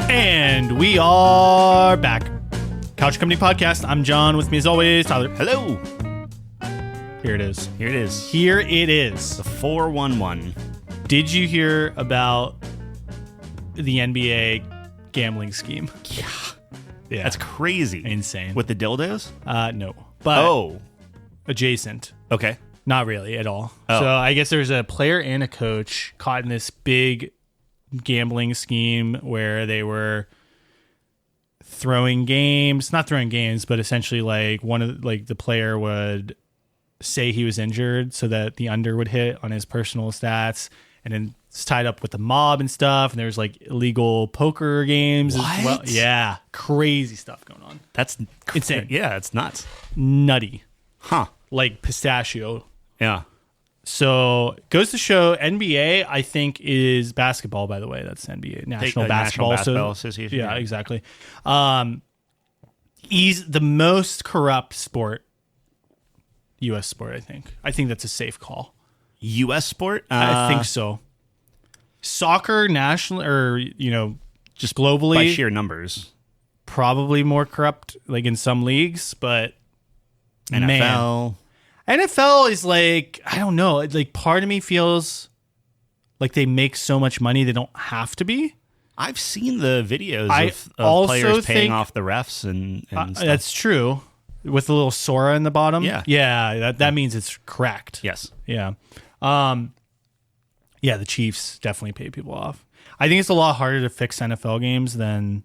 And we are back. Couch Company Podcast. I'm John. With me as always, Tyler. Hello. Here it is. Here it is. Here it is. The 411. Did you hear about the NBA gambling scheme? Yeah. That's crazy. Insane. With the dildos? No. But adjacent. Okay. Not really at all. Oh. So I guess there's a player and a coach caught in this big gambling scheme where they were throwing games, not throwing games, but essentially like the player would say he was injured so that the under would hit on his personal stats, and then it's tied up with the mob and stuff, and there's like illegal poker games as well. Yeah, crazy stuff going on. That's insane. Yeah, it's nuts. Nutty. Huh. Like pistachio. Yeah. So goes to show NBA, I think, is basketball, by the way. That's NBA, National Basketball Association. Yeah, exactly. He's the most corrupt sport, U.S. sport, I think. I think that's a safe call. U.S. sport? I think so. Soccer, national, or, just globally. By sheer numbers. Probably more corrupt, like in some leagues, but NFL. Man. NFL is like, I don't know. Like, part of me feels like they make so much money they don't have to be. I've seen the videos of players paying off the refs and stuff. That's true. With the little Sora in the bottom. Yeah. Yeah, that means it's correct. Yes. Yeah. Yeah, the Chiefs definitely pay people off. I think it's a lot harder to fix NFL games than...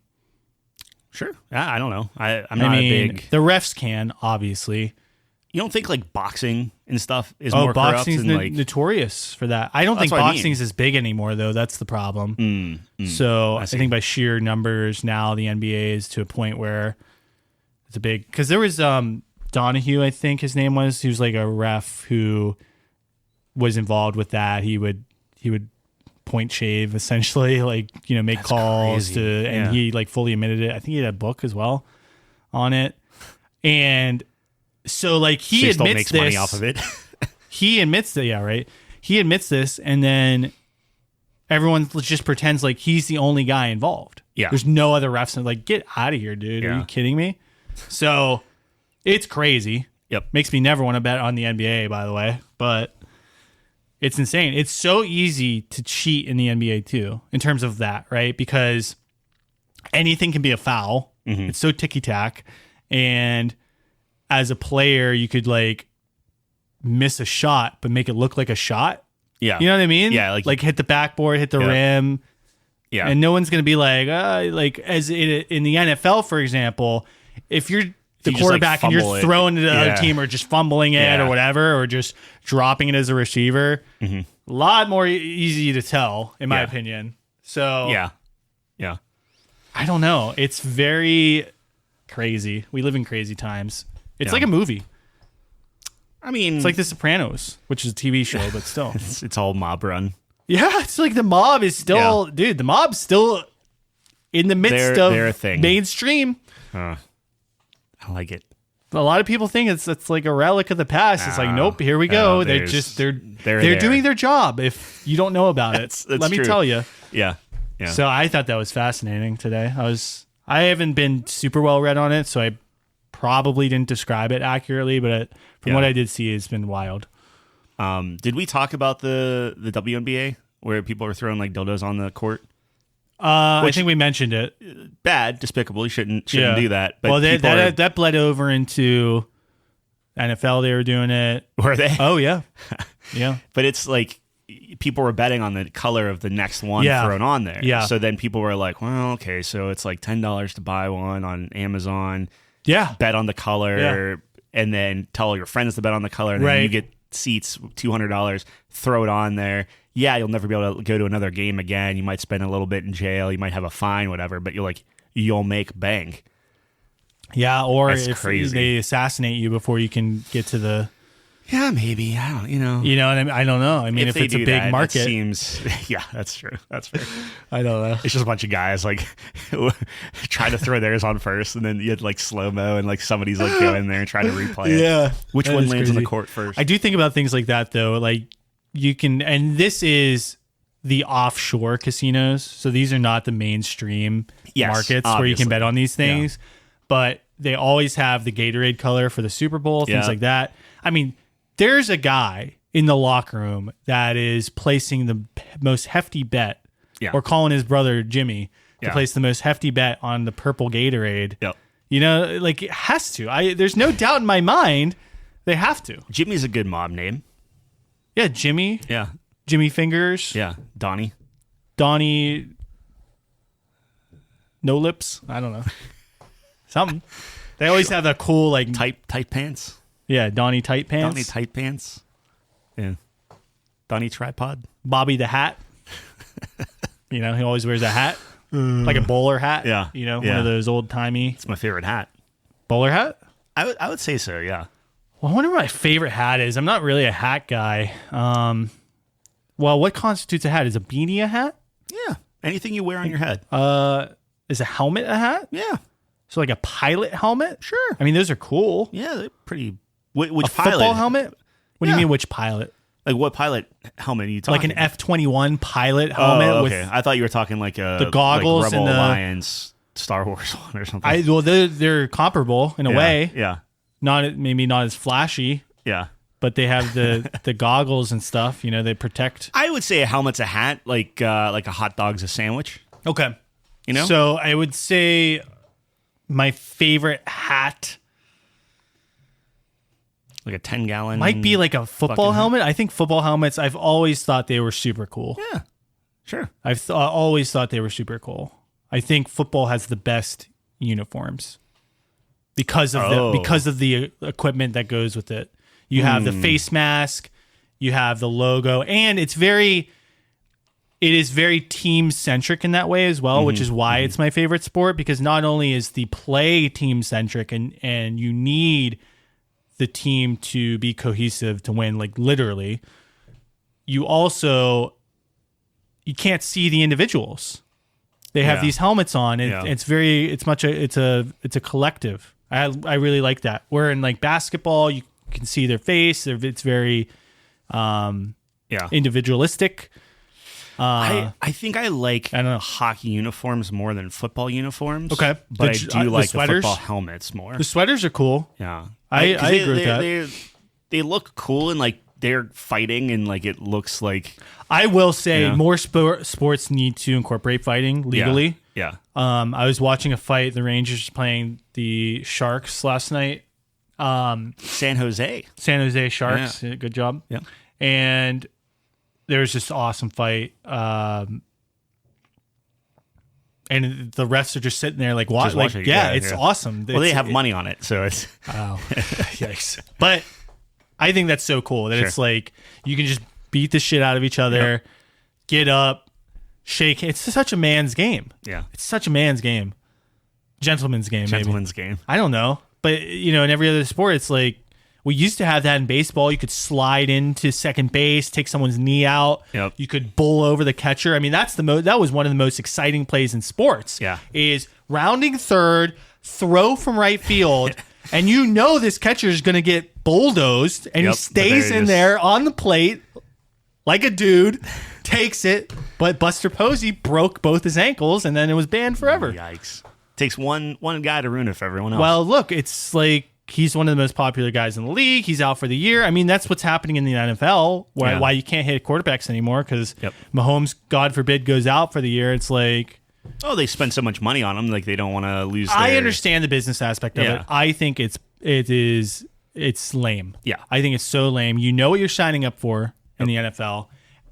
Sure. I don't know. I'm not a big... The refs can, obviously. You don't think like boxing and stuff is more corrupt? Boxing's notorious for that. I don't think boxing's as big anymore, though. That's the problem. So I think by sheer numbers now, the NBA is to a point where it's a big... Because there was Donahue, I think his name was. He was like a ref who was involved with that. He would point shave, essentially, like, make That's calls crazy. and he like fully admitted it. I think he had a book as well on it. And... So, like, he admits still makes this. money off of it. He admits that, yeah, right? He admits this, and then everyone just pretends like he's the only guy involved. Yeah. There's no other refs. And like, get out of here, dude. Yeah. Are you kidding me? So, it's crazy. Yep. Makes me never want to bet on the NBA, by the way. But it's insane. It's so easy to cheat in the NBA, too, in terms of that, right? Because anything can be a foul. Mm-hmm. It's so ticky-tack. And... as a player, you could like miss a shot, but make it look like a shot. Yeah. You know what I mean? Yeah. Like hit the backboard, hit the rim. Yeah. And no one's going to be like as in the NFL, for example, if you're the quarterback and you're throwing to the other team or just fumbling it or whatever, or just dropping it as a receiver, a lot more easy to tell, in my opinion. So yeah. I don't know. It's very crazy. We live in crazy times. It's like a movie. I mean... It's like The Sopranos, which is a TV show, but still. it's all mob run. Yeah, it's like the mob is still... Dude, the mob's still in the midst of their thing. Mainstream. I like it. A lot of people think it's like a relic of the past. It's like, nope, here we go. They're doing their job if you don't know about it. Let me tell you. Yeah. So I thought that was fascinating today. I haven't been super well read on it, so I probably didn't describe it accurately, but from what I did see, it's been wild. Did we talk about the WNBA where people were throwing like dildos on the court? I think we mentioned it. Bad, despicable. You shouldn't do that. But that bled over into NFL. They were doing it. Were they? Oh yeah, yeah. But it's like people were betting on the color of the next one thrown on there. Yeah. So then people were like, well, okay, so it's like $10 to buy one on Amazon. Yeah. Bet on the color and then tell your friends to bet on the color. And then you get seats, $200, throw it on there. Yeah, you'll never be able to go to another game again. You might spend a little bit in jail. You might have a fine, whatever, but you'll make bank. Yeah, or That's if crazy. they assassinate you before you can get to the... Yeah, maybe. I don't, You know what I mean? I don't know. I mean, if it's a big market. It seems, yeah, that's true. That's fair. I don't know. It's just a bunch of guys like trying to throw theirs on first, and then you had like slow-mo, and like somebody's like going there and trying to replay it. Yeah. Which one lands crazy on the court first? I do think about things like that, though. Like, you can, and this is the offshore casinos. So these are not the mainstream markets where you can bet on these things, but they always have the Gatorade color for the Super Bowl, things like that. I mean, there's a guy in the locker room that is placing the most hefty bet or calling his brother Jimmy to place the most hefty bet on the purple Gatorade. Yep. You know, like it has to. There's no doubt in my mind they have to. Jimmy's a good mob name. Yeah, Jimmy. Yeah. Jimmy Fingers. Yeah. Donnie. No Lips. I don't know. Something. They always have that cool like tight pants. Yeah, Donnie Tight Pants. Donnie Tight Pants. Yeah. Donnie Tripod. Bobby the Hat. You know, he always wears a hat. Like a bowler hat. Yeah. You know, one of those old timey. It's my favorite hat. Bowler hat? I would say so, yeah. Well, I wonder what my favorite hat is. I'm not really a hat guy. Well, what constitutes a hat? Is a beanie a hat? Yeah. Anything you wear on your head. Is a helmet a hat? Yeah. So like a pilot helmet? Sure. I mean, those are cool. Yeah, they're pretty. Which a pilot? Football helmet? What do you mean, which pilot? Like what pilot helmet are you talking? Like an F-21 pilot helmet. Oh, okay. I thought you were talking like the goggles like Rebel and the Alliance Star Wars one or something. Well, they're comparable in a way. Yeah. Maybe not as flashy. Yeah. But they have the goggles and stuff. You know, they protect. I would say a helmet's a hat, like a hot dog's a sandwich. Okay. You know. So I would say my favorite hat. Like a 10-gallon. Might be like a football helmet. I think football helmets, I've always thought they were super cool. Yeah, sure. I've always thought they were super cool. I think football has the best uniforms because of the equipment that goes with it. You have the face mask, you have the logo, and it is very team centric in that way as well, which is why it's my favorite sport, because not only is the play team centric and you need the team to be cohesive to win, like literally, you can't see the individuals. They have these helmets on. It's a collective. I really like that. Where in like basketball, you can see their face. It's very individualistic. I think I like hockey uniforms more than football uniforms. Okay. But I do like the football helmets more. The sweaters are cool. Yeah. I agree with that. They look cool and like they're fighting and like it looks like. I will say more sports need to incorporate fighting legally. Yeah. I was watching a fight. The Rangers playing the Sharks last night. San Jose Sharks. Yeah. Good job. Yeah. And there was this awesome fight. And the refs are just sitting there like watching. It's awesome. Well, they have money on it, so it's yikes. But I think that's so cool that it's like you can just beat the shit out of each other, get up, shake. It's such a man's game. Yeah, it's such a man's game, gentleman's game. Game. I don't know, but you know, in every other sport, it's like we used to have that in baseball. You could slide into second base, take someone's knee out. Yep. You could bull over the catcher. I mean, that was one of the most exciting plays in sports. Yeah. Is rounding third, throw from right field, and you know this catcher is going to get bulldozed, and he stays in there on the plate like a dude, takes it, but Buster Posey broke both his ankles, and then it was banned forever. Yikes. Takes one guy to ruin it for everyone else. Well, look, it's like he's one of the most popular guys in the league. He's out for the year. I mean, that's what's happening in the NFL, why you can't hit quarterbacks anymore, because Mahomes, God forbid, goes out for the year. It's like... Oh, they spend so much money on him, like they don't want to lose I understand the business aspect of it. I think it's lame. Yeah. I think it's so lame. You know what you're signing up for in the NFL.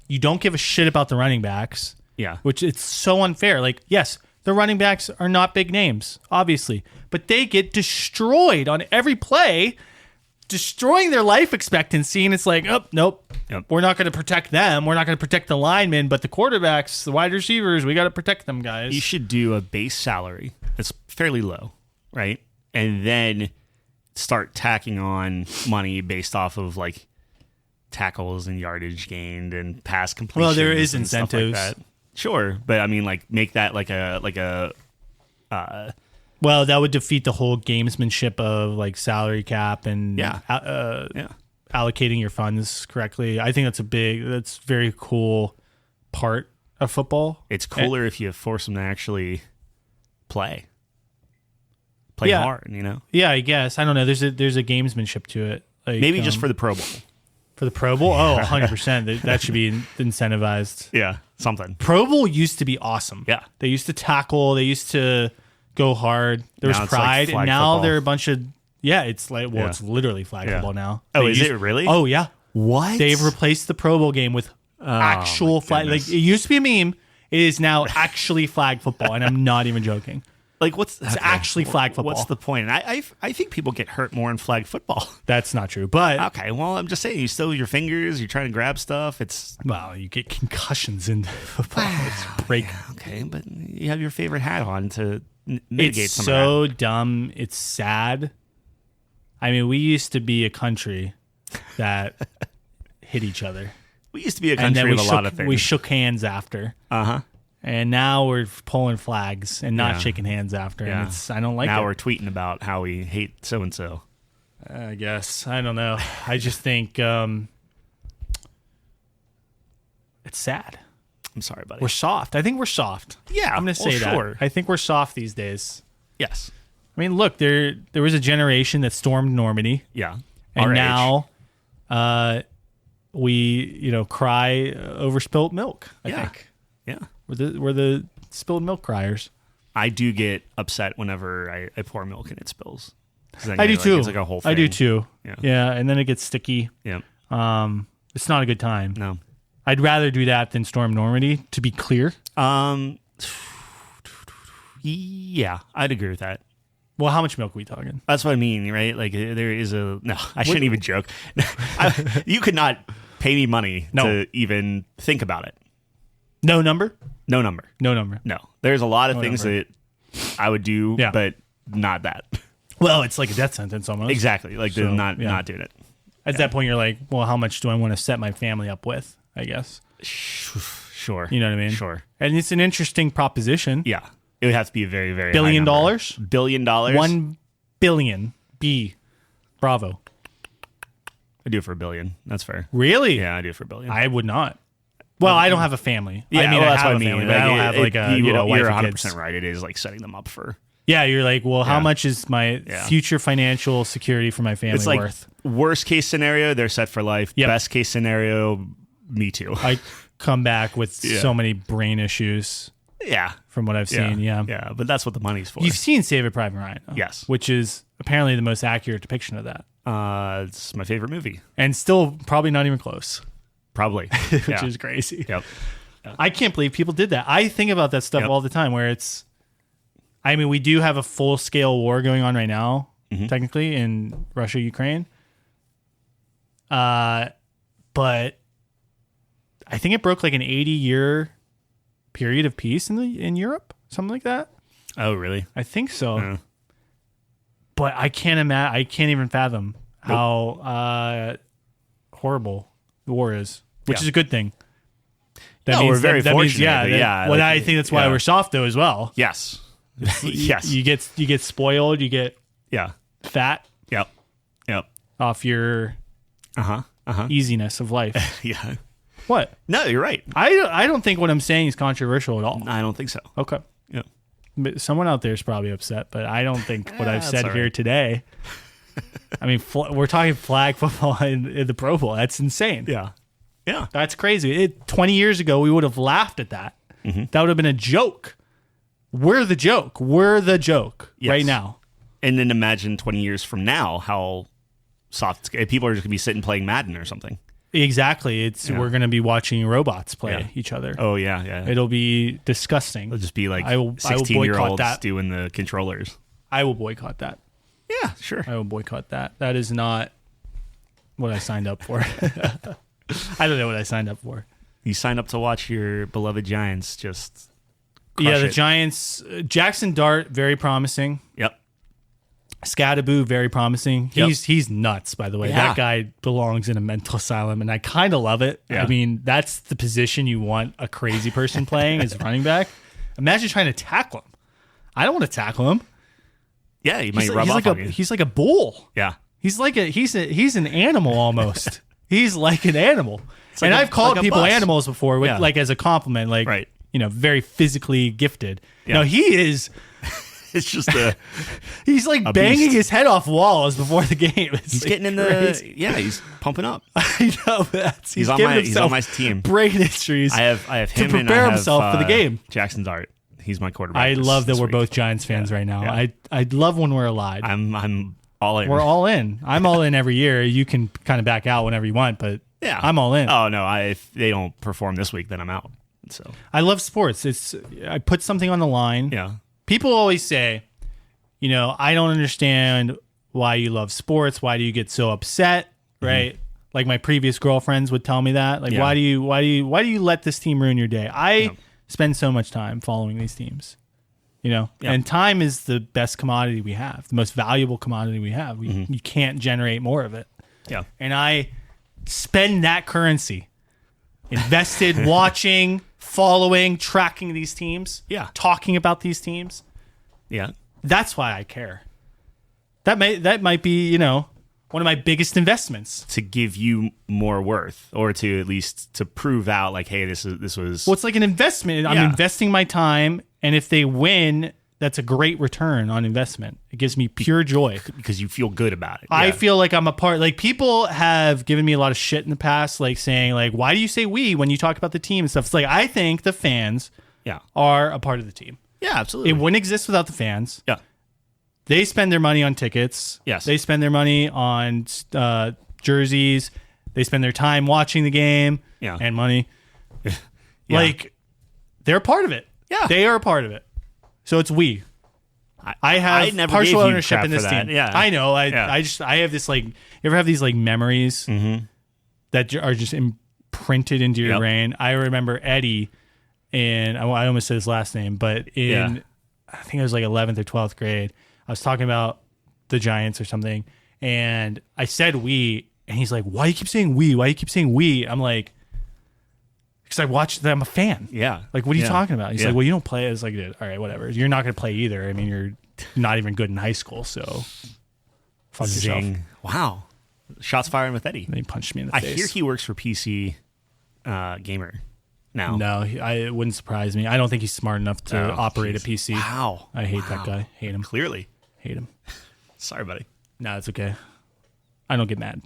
You don't give a shit about the running backs. Yeah. Which it's so unfair. Like, yes, the running backs are not big names, obviously, but they get destroyed on every play, destroying their life expectancy. And it's like, oh, nope. We're not going to protect them. We're not going to protect the linemen, but the quarterbacks, the wide receivers, we got to protect them, guys. You should do a base salary that's fairly low, right? And then start tacking on money based off of like tackles and yardage gained and pass completion. Well, there is incentives. Like that. Sure, but I mean, like make that like a. Well, that would defeat the whole gamesmanship of like salary cap and allocating your funds correctly. I think that's very cool part of football. It's cooler if you force them to actually play Yeah. hard, you know? Yeah, I guess. I don't know. There's a gamesmanship to it. Like, Maybe just for the Pro Bowl. For the Pro Bowl? Oh, 100%. That should be incentivized. Yeah, something. Pro Bowl used to be awesome. Yeah. They used to tackle. They used to go hard. There was Now it's like pride. flag and now football. they're a bunch of... Yeah, it's like... Well, Yeah. it's literally flag Yeah. football now. Oh, They is it really? Oh, yeah. What? They've replaced the Pro Bowl game with actual my flag... Like, goodness. it used to be a meme. It is now actually flag football, and I'm not even joking. Like, it's actually flag football. What's the point? And I think people get hurt more in flag football. That's not true. But... Okay, well, I'm just saying, you still your fingers, you're trying to grab stuff. It's Well, you get concussions in football. It's break. okay, but you have your favorite hat on to mitigate It's some so of dumb. It's sad. I mean, we used to be a country that hit each other. that. We used to be a And country then of a lot of things. we shook hands after. Uh-huh. And now we're pulling flags and not Yeah. shaking hands after. Yeah. And I don't like now it. we're tweeting about how we hate so-and-so. I guess. I don't know. I just think it's sad. I'm sorry, buddy. We're soft. I think we're soft. Yeah, I'm going to well, say sure. that. I think we're soft these days. Yes. I mean, look, there was a generation that stormed Normandy. Yeah. And Our age. now we, cry over spilled milk, I Yeah. think. Yeah. We're the spilled milk criers. I do get upset whenever I pour milk and it spills. 'Cause then I do you're like- too. It's like a whole thing. I do too. Yeah. And then it gets sticky. Yeah. It's not a good time. No. I'd rather do that than storm Normandy, to be clear. Yeah, I'd agree with that. Well, how much milk are we talking? That's what I mean, right? Like there is a no. I shouldn't even joke. You could not pay me money No. to even think about it. No number? No number. No number. No. There's a lot of things number. that I would do, Yeah. but not that. Well, it's like a death sentence almost. Exactly. Like So, not yeah. not doing it. At that point, you're like, well, how much do I want to set my family up with, I guess. Sure. You know what I mean? Sure. And it's an interesting proposition. Yeah. It would have to be a very, very $1 billion? high number. $1 billion? $1 billion. B. Bravo. I do it for $1 billion. That's fair. Really? Yeah, I do it for $1 billion. I would not. Well, I don't have a family. Yeah, I mean, well, I that's have what a I mean. family, but I don't have like a wife you're and 100% kids. right. It is like setting them up for. Yeah, you're like, well, how Yeah. much is my Yeah. future financial security for my family It's like worth? worst case scenario, they're set for life. Yep. Best case scenario, me too. I come back with Yeah. so many brain issues Yeah. from what I've seen. Yeah. Yeah, but that's what the money's for. You've seen Saving Private Ryan. Huh? Yes. Which is apparently the most accurate depiction of that. It's my favorite movie. And still probably not even close, Probably. which Yeah. is crazy. Yep. I can't believe people did that. I think about that stuff Yep. all the time where it's, I mean, we do have a full scale war going on right now, Mm-hmm. technically in Russia, Ukraine. But I think it broke like an 80-year period of peace in Europe, something like that. Oh, really? I think so. Yeah. But I can't imagine. I can't even fathom how horrible the war is, which Yeah. is a good thing. No, we're very that means, fortunate, yeah, but that- yeah, well, like, I think that's why yeah. we're soft though as well. Yes. yes. You get spoiled. You get Yeah. fat Yep. Yep. off your Uh-huh. easiness of life. Yeah. What? No, you're right. I don't think what I'm saying is controversial at all. I don't think so. Okay. Yeah. But someone out there is probably upset, but I don't think what I've that's said all here right. today. I mean, we're talking flag football in the Pro Bowl. That's insane. Yeah. Yeah. That's crazy. 20 years ago, we would have laughed at that. Mm-hmm. That would have been a joke. We're the joke. We're the joke Yes. right now. And then imagine 20 years from now how soft people are just going to be sitting playing Madden or something. Exactly. We're going to be watching robots play Yeah. each other. Oh, yeah. Yeah. It'll be disgusting. It'll just be like I will boycott 16-year-olds that. doing the controllers. I will boycott that. Yeah, sure. I will boycott that. That is not what I signed up for. I don't know what I signed up for. You sign up to watch your beloved Giants just crush Yeah, the it. Giants. Jackson Dart, very promising. Yep. Scadaboo, very promising. Yep. He's nuts, by the way. Yeah. That guy belongs in a mental asylum, and I kind of love it. Yeah. I mean, that's the position you want a crazy person playing as running back. Imagine trying to tackle him. I don't want to tackle him. Yeah, you might rub he's off like on you. he's like a bull. Yeah. He's an animal almost. He's like an animal. And I've called people bus. animals before, with, Yeah. like as a compliment, like Right. very physically gifted. Yeah. No, he is. It's just a He's like A banging beast. his head off walls before the game. he's getting in the he's pumping up. I know that's He's on giving my himself team. brain injuries. I have him to and prepare I have, himself for the game. Jackson Dart. He's my quarterback. I love that this we're week. both Giants fans right now. Yeah. I love when we're allied. I'm all in. We're all in. I'm all in every year. You can kind of back out whenever you want, but yeah. I'm all in. Oh no, if they don't perform this week, then I'm out. So I love sports. I put something on the line. yeah. People always say, I don't understand why you love sports. Why do you get so upset? Right? Like my previous girlfriends would tell me that. Like, Yeah. why do you let this team ruin your day? I spend so much time following these teams. And time is the best commodity we have, the most valuable commodity we have. You can't generate more of it. Yeah. And I spend that currency invested watching, following, tracking these teams, Yeah. talking about these teams. Yeah. That's why I care. That might be, one of my biggest investments. To give you more worth, or to at least to prove out like, hey, this was Well, it's like an investment. I'm Yeah. investing my time, and if they win, that's a great return on investment. It gives me pure joy. because you feel good about it. I Yeah. feel like I'm a part. Like, people have given me a lot of shit in the past, like saying, like, why do you say we when you talk about the team and stuff? It's like, I think the fans Yeah. are a part of the team. Yeah, absolutely. It wouldn't exist without the fans. Yeah. They spend their money on tickets. Yes. They spend their money on jerseys. They spend their time watching the game. Yeah. And money. Yeah. Like, they're a part of it. Yeah. They are a part of it. So it's we. I have never partial gave you ownership crap in this for that. team. Yeah. I know. Yeah. I have this, like, you ever have these like memories that are just imprinted into your Yep. brain? I remember Eddie, and I almost said his last name, but in I think it was like 11th or 12th grade, I was talking about the Giants or something, and I said we, and he's like, "Why do you keep saying we? Why do you keep saying we?" I'm like, because I watched them. I'm a fan. Yeah. Like, what are you Yeah. talking about? He's Yeah. like, well, you don't play. It's like, all right, whatever. You're not going to play either. I mean, you're not even good in high school, so fuck yourself. Zing. Wow. Shots fired with Eddie. And he punched me in the I face. hear he works for PC Gamer now. No, it wouldn't surprise me. I don't think he's smart enough to Oh, operate geez. a PC. Wow. I hate that guy. Hate him. Clearly. Hate him. Sorry, buddy. No, it's okay. I don't get mad.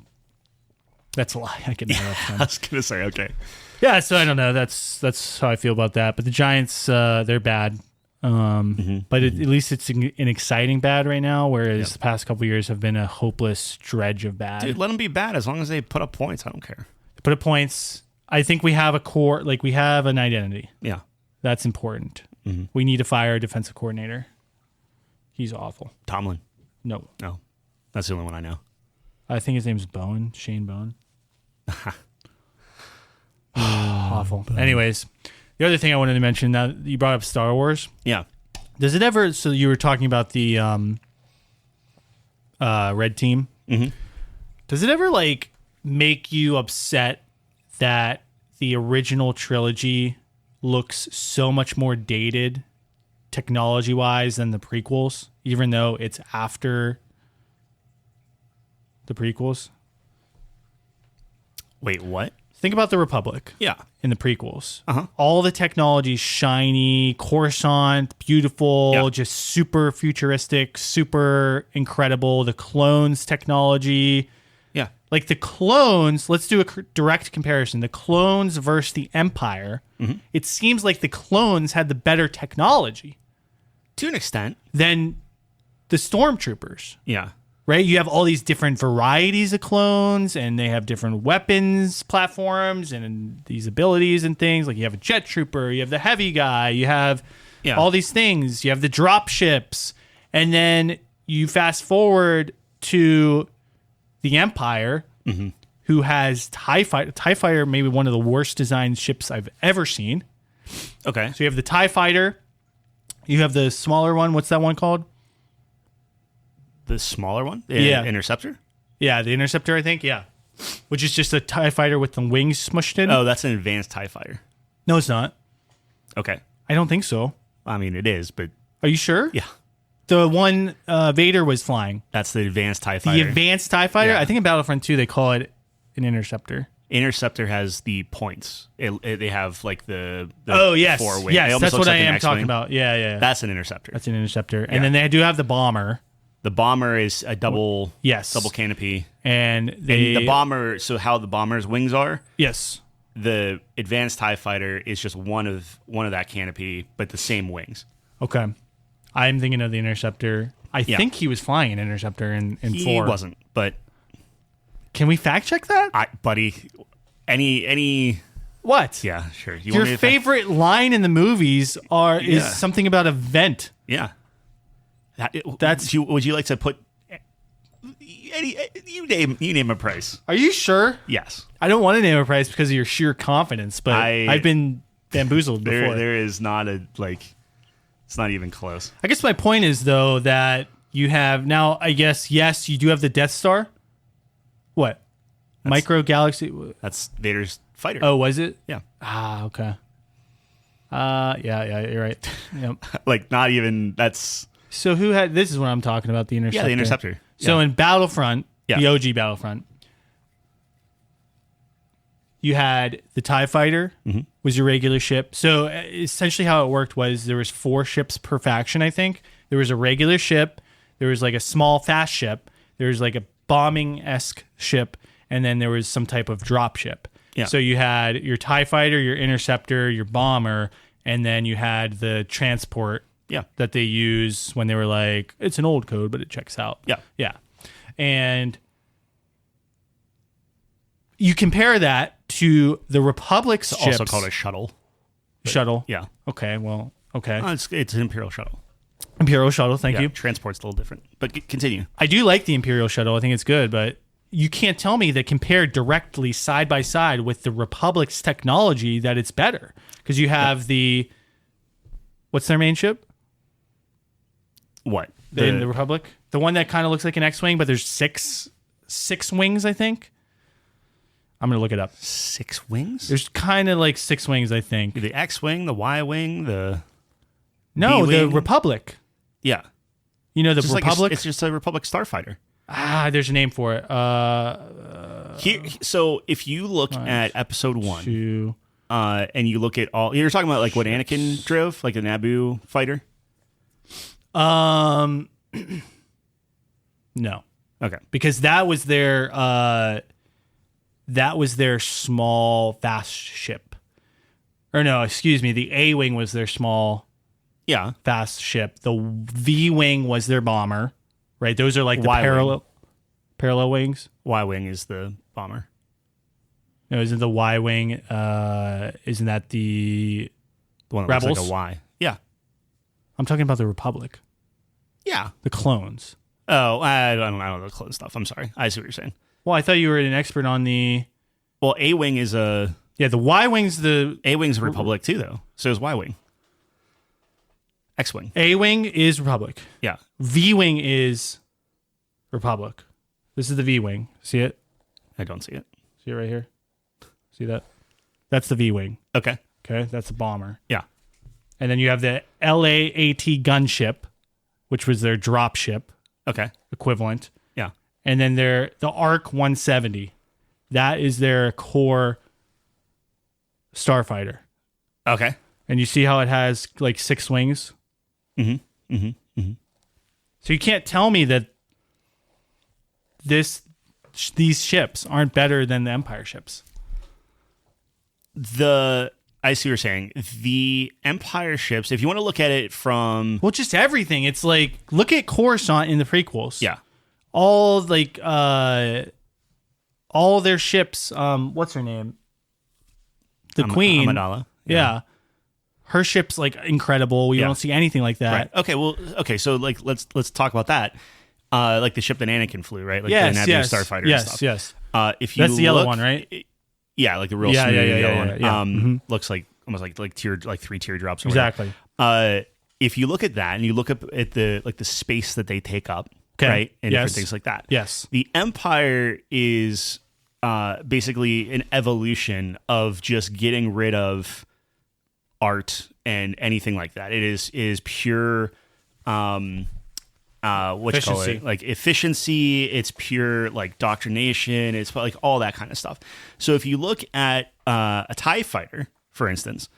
That's a lie. I get mad all the I time. was gonna say okay. Yeah, so I don't know. That's how I feel about that. But the Giants, they're bad. But at least it's an exciting bad right now, whereas the past couple years have been a hopeless dredge of bad. Dude, let them be bad as long as they put up points. I don't care. Put up points. I think we have a core, like we have an identity. Yeah. That's important. We need to fire a defensive coordinator. He's awful. Tomlin. No, No. That's the only one I know. I think his name's Bowen, Shane Bowen. Awful. Anyways, the other thing I wanted to mention, now that you brought up Star Wars. Yeah. Does it ever? So you were talking about the red team. Mm-hmm. Does it ever like make you upset that the original trilogy looks so much more dated, technology-wise, than the prequels, even though it's after the prequels? Wait, what? Think about the Republic. Yeah. In the prequels. Uh-huh. All the technology, shiny, Coruscant, beautiful, Yeah. just super futuristic, super incredible. The clones technology. Yeah. Like the clones, let's do a direct comparison. The clones versus the Empire. Mm-hmm. It seems like the clones had the better technology To an extent. than the stormtroopers. Yeah. Right? You have all these different varieties of clones, and they have different weapons platforms and these abilities and things. Like you have a jet trooper, you have the heavy guy, you have all these things. You have the drop ships. And then you fast forward to the Empire, who has TIE Fighter. TIE Fighter may be one of the worst designed ships I've ever seen. Okay. So you have the TIE Fighter. You have the smaller one. What's that one called? The smaller one? The Yeah. Interceptor? Yeah, the Interceptor, I think. Yeah. Which is just a TIE Fighter with the wings smushed in. Oh, that's an advanced TIE fighter. No, it's not. Okay. I don't think so. I mean, it is, but Are you sure? yeah. The one Vader was flying. That's the advanced TIE The fighter. advanced TIE Fighter? Yeah. I think in Battlefront 2 they call it an Interceptor. Interceptor has the points. They have like the oh yes, 4 wings. yes, that's what like I am X-wing. talking about. Yeah. That's an interceptor. That's an interceptor, and then they do have the bomber. The bomber is a double canopy, and the bomber. So how the bomber's wings are? Yes. The advanced TIE fighter is just one of that canopy, but the same wings. Okay, I'm thinking of the interceptor. I think he was flying an interceptor in 4. He wasn't, but can we fact check that? Buddy, any what? Yeah, sure. Your favorite line in the movies is something about a vent. Yeah. That's would you like to put you name a price? Are you sure? Yes. I don't want to name a price because of your sheer confidence, but I've been bamboozled before. There is not it's not even close. I guess my point is though that you have now. I guess yes, you do have the Death Star. What? Micro Galaxy. That's Vader's fighter. Oh, was it? Yeah. Okay. Yeah, you're right. Yep. Like not even that's. So who had this is what I'm talking about, the Interceptor. Yeah, the Interceptor. So in Battlefront, the OG Battlefront, you had the TIE Fighter was your regular ship. So essentially how it worked was there was 4 ships per faction, I think. There was a regular ship, there was like a small fast ship, there was like a bombing-esque ship, and then there was some type of drop ship. Yeah. So you had your TIE Fighter, your Interceptor, your bomber, and then you had the transport that they use when they were like, it's an old code, but it checks out. Yeah. And you compare that to the Republic's ships. Also called a shuttle. Shuttle? Yeah. Okay, well, okay. It's an Imperial shuttle. Imperial shuttle, thank you. Transport's a little different, but continue. I do like the Imperial shuttle. I think it's good, but you can't tell me that compared directly side by side with the Republic's technology that it's better. Because you have the... What's their main ship? What? In the Republic? The one that kind of looks like an X-Wing, but there's six wings, I think. I'm going to look it up. 6 wings? There's kind of like 6 wings, I think. The X-Wing, the Y-Wing, the... No, B-wing. the Republic. Yeah. You know, the It's Republic? it's just a Republic starfighter. There's a name for it. So if you look at episode 1, 2. and you look at all... You're talking about like what Anakin drove? Like a Naboo fighter? No. Okay. Because that was their small fast ship. Or no, excuse me, the A-Wing was their small fast ship. The V-Wing was their bomber, right? Those are like the parallel wings. Y-Wing is the bomber. No, isn't the Y-Wing, isn't that the one that Rebels? Looks like a Y. Yeah. I'm talking about the Republic. Yeah. The clones. Oh, I don't know the clone stuff. I'm sorry. I see what you're saying. Well, I thought you were an expert on the... Well, A-Wing is a... Yeah, the Y-Wing's the... A-Wing's Republic too, though. So is Y-Wing. X-Wing. A-Wing is Republic. Yeah. V-Wing is Republic. This is the V-Wing. See it? I don't see it. See it right here? See that? That's the V-Wing. Okay. Okay, that's the bomber. Yeah. And then you have the LAAT gunship, which was their drop ship Okay. equivalent. Yeah. And then the ARC 170. That is their core starfighter. Okay. And you see how it has like 6 wings? Mm-hmm. Mm-hmm. Mm-hmm. So you can't tell me that these ships aren't better than the Empire ships. I see what you're saying. The Empire ships, if you want to look at it from... Well, just everything. It's like, look at Coruscant in the prequels. Yeah. All like all their ships, what's her name? The Queen. Amidala. Yeah. Her ship's like incredible. We don't see anything like that. Right. Okay, so like let's talk about that. Like the ship that Anakin flew, right? Like the Naboo starfighter and stuff. Yes. If you That's the yellow one, right? Yeah, like the real smooth yellow one. Yeah. Looks like almost like 3 teardrops or exactly. whatever. If you look at that and you look up at the space that they take up, right? And different things like that. Yes. The Empire is basically an evolution of just getting rid of art and anything like that. It is pure what you call Efficiency. it, like efficiency. It's pure like doctrination. It's like all that kind of stuff. So if you look at a TIE fighter, for instance,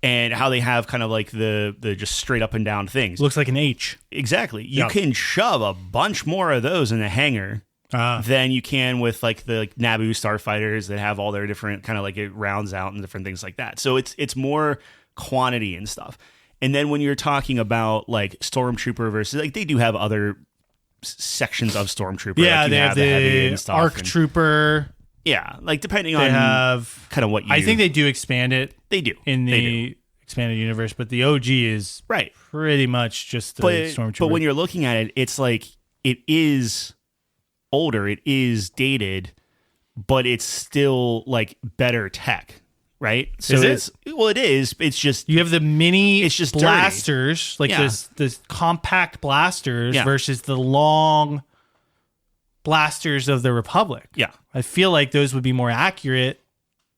and how they have kind of like the just straight up and down things, Looks like an H. exactly. You Yeah. can shove a bunch more of those in the hangar than you can with like the Naboo starfighters that have all their different kind of like it rounds out and different things like that. So it's more quantity and stuff. And then when you're talking about like Stormtrooper versus like they do have other sections of Stormtrooper. Yeah, like you they have the heavy the and stuff ARC and- Trooper. Yeah, like depending They on have. kind of what you. I think they do expand it they do in They do. the expanded universe, but the OG is Right. pretty much just the But Stormtrooper. when you're looking at it, it's like it is older, it is dated, but it's still like better tech, right? So Is it? it is. It's just you have the mini It's just dirty. blasters, like Yeah. this compact blasters Yeah. versus the long blasters of the Republic. yeah. I feel like those would be more accurate.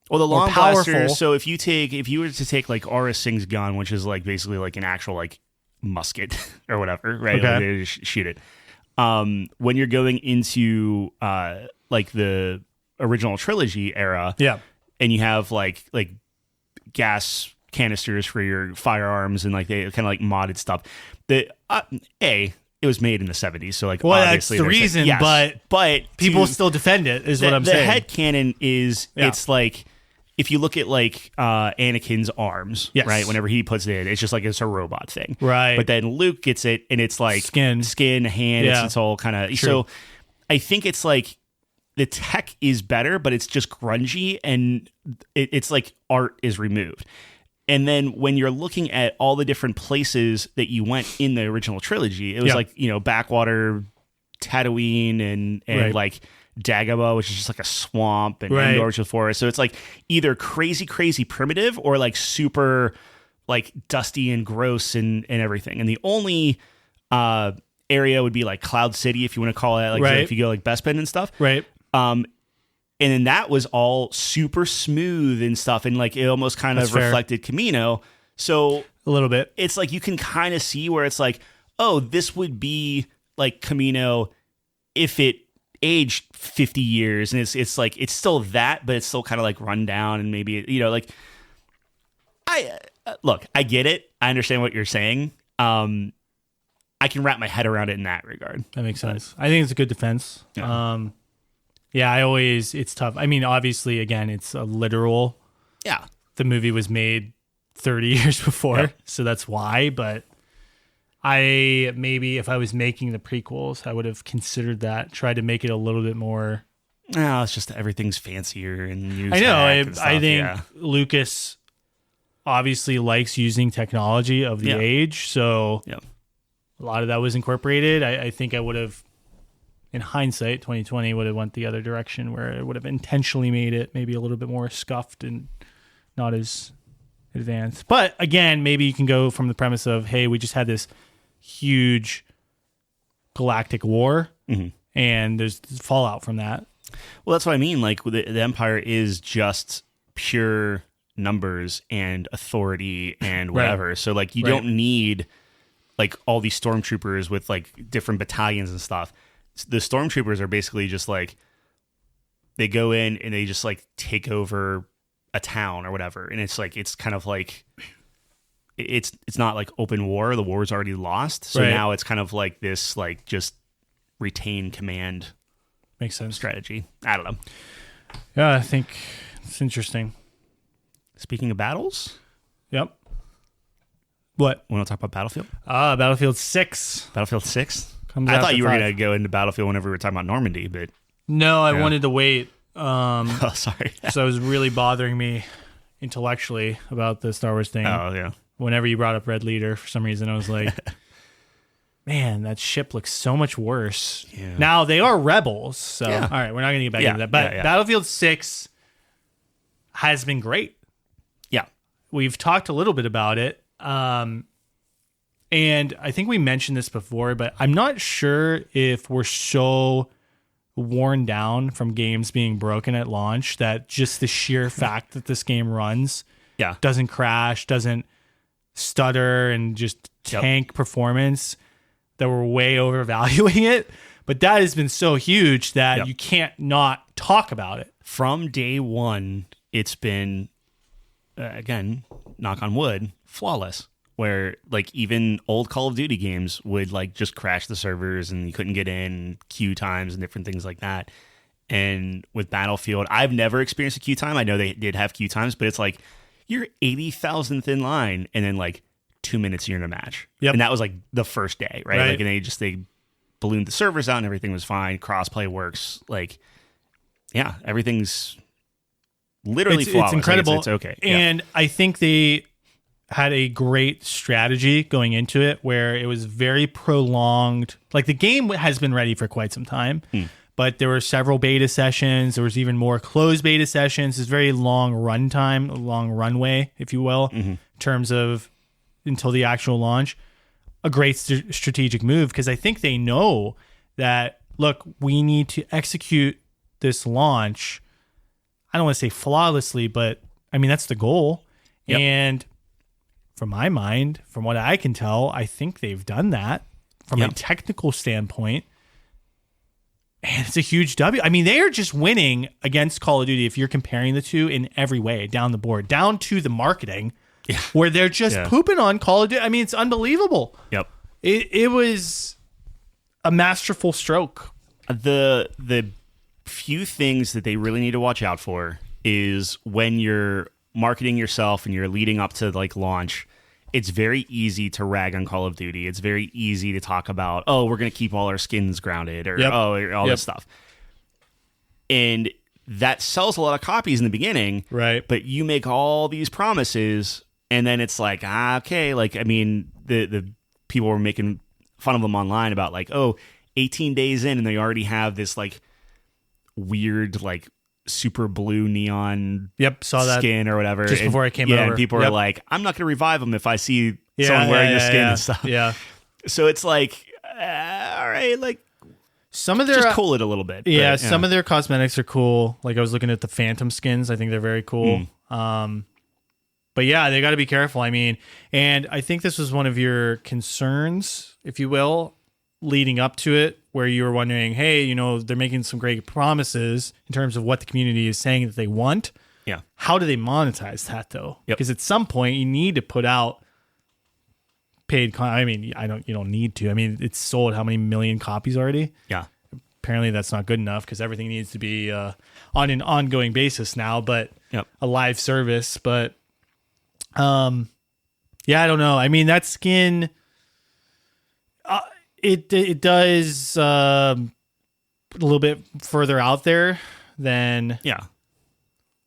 Well, the long powerful. blasters. So if you were to take like Aura Singh's gun, which is like basically like an actual like musket or whatever, right? Okay. Like, they just shoot it. When you're going into like the original trilogy era, Yeah. and you have like gas canisters for your firearms and like they kind of like modded stuff. The it was made in the 70s, so like Well, that's obviously the there's reason, yes, but people still defend it, is what I'm the saying. head cannon is Yeah. it's like if you look at like Anakin's arms, Yes. right? Whenever he puts it in, it's just like it's a robot thing, Right. But then Luke gets it, and it's like Skin. hand. Yeah. It's all kind of True. so. I think it's like the tech is better, but it's just grungy, and it's like art is removed. And then when you're looking at all the different places that you went in the original trilogy, it was Yeah. like, backwater Tatooine and Right. like Dagobah, which is just like a swamp, and Right. Endor, which is a forest. So it's like either crazy primitive or like super like dusty and gross and everything. And the only area would be like Cloud City, if you want to call it, like Right. if you go like Bespin and stuff. Right. And then that was all super smooth and stuff, and like it almost kind That's of fair. reflected Camino. So A little bit. it's like you can kind of see where it's like, oh, this would be like Camino if it aged 50 years, and it's like it's still that, but it's still kind of like run down, and maybe like I look, I get it, I understand what you're saying. I can wrap my head around it in that regard. That makes sense. I think it's a good defense. Yeah. It's tough. I mean, obviously, again, it's a literal. Yeah, The movie was made 30 years before, Yeah. so that's why. But maybe if I was making the prequels, I would have considered that, tried to make it a little bit more. no, it's just everything's fancier and new. I know. tech and stuff, I think yeah. Lucas obviously likes using technology of the Yeah. age, so Yeah. a lot of that was incorporated. I think I would have, in hindsight, 2020 would have went the other direction where it would have intentionally made it maybe a little bit more scuffed and not as advanced. But again, maybe you can go from the premise of, hey, we just had this huge galactic war, and there's fallout from that. Well, that's what I mean. Like the Empire is just pure numbers and authority and Right. whatever. So like you Right. don't need like all these stormtroopers with like different battalions and stuff. The stormtroopers are basically just like they go in and they just like take over a town or whatever, and it's like it's kind of like it's not like open war. The war's already lost, so Right. now it's kind of like this like just retain command Makes sense. strategy. I don't know. Yeah, I think it's interesting. Speaking of battles, Yep. What? we want to talk about Battlefield? Battlefield 6 Battlefield 6? comes I after thought you were 5. going to go into Battlefield whenever we were talking about Normandy, but No, I Yeah. wanted to wait. oh, sorry. So it was really bothering me intellectually about the Star Wars thing. Oh, yeah. Whenever you brought up Red Leader, for some reason, I was like, man, that ship looks so much worse. Yeah. Now, they are rebels. So, Yeah. all right, we're not going to get back Yeah, into that. But yeah. Battlefield 6 has been great. Yeah. We've talked a little bit about it. And I think we mentioned this before, but I'm not sure if we're so worn down from games being broken at launch that just the sheer fact that this game runs, Yeah. doesn't crash, doesn't stutter, and just Yep. tank performance. that we're way overvaluing it, but that has been so huge that you can't not talk about it. From day one, it's been, again, knock on wood, flawless. Where like even old Call of Duty games would like just crash the servers and you couldn't get in, queue times and different things like that. And with Battlefield, I've never experienced a queue time. I know they did have queue times, but it's like you're 80,000th in line and then like 2 minutes you're in a match. Yep. And that was like the first day, right? Like, and they ballooned the servers out and everything was fine. Crossplay works. Like, yeah, everything's literally flawless. It's incredible. It's okay. And I think they had a great strategy going into it where it was very prolonged. Like the game has been ready for quite some time, but there were several beta sessions. There was even more closed beta sessions. It's very long runtime, long runway, if you will, in terms of until the actual launch. A great strategic move because I think they know that, look, we need to execute this launch. I don't want to say flawlessly, but I mean, that's the goal. Yep. And from my mind, from what I can tell, I think they've done that from a technical standpoint. And it's a huge W. I mean, they are just winning against Call of Duty if you're comparing the two in every way, down the board, down to the marketing, where they're just pooping on Call of Duty. I mean, it's unbelievable. Yep. It was a masterful stroke. The few things that they really need to watch out for is when you're marketing yourself and you're leading up to like launch, it's very easy to rag on Call of Duty. It's very easy to talk about, oh, we're going to keep all our skins grounded or all this stuff. And that sells a lot of copies in the beginning. Right. But you make all these promises and then it's like, okay. Like, I mean, the people were making fun of them online about like, 18 days in and they already have this like weird, like, super blue neon saw that skin or whatever just before I came over. And people are like, I'm not going to revive them if I see someone wearing the skin and stuff. So it's like, all right, like some of their just cool it a little bit. Some of their cosmetics are cool. Like I was looking at the Phantom skins. I think they're very cool. But yeah, they got to be careful. I mean, and I think this was one of your concerns, if you will, leading up to it, where you were wondering, hey, they're making some great promises in terms of what the community is saying that they want. Yeah. How do they monetize that though? Yep. Because at some point you need to put out paid I mean, you don't need to. I mean, it's sold how many million copies already? Yeah. Apparently that's not good enough because everything needs to be on an ongoing basis now, but a live service. But I don't know. I mean, that skin it does a little bit further out there than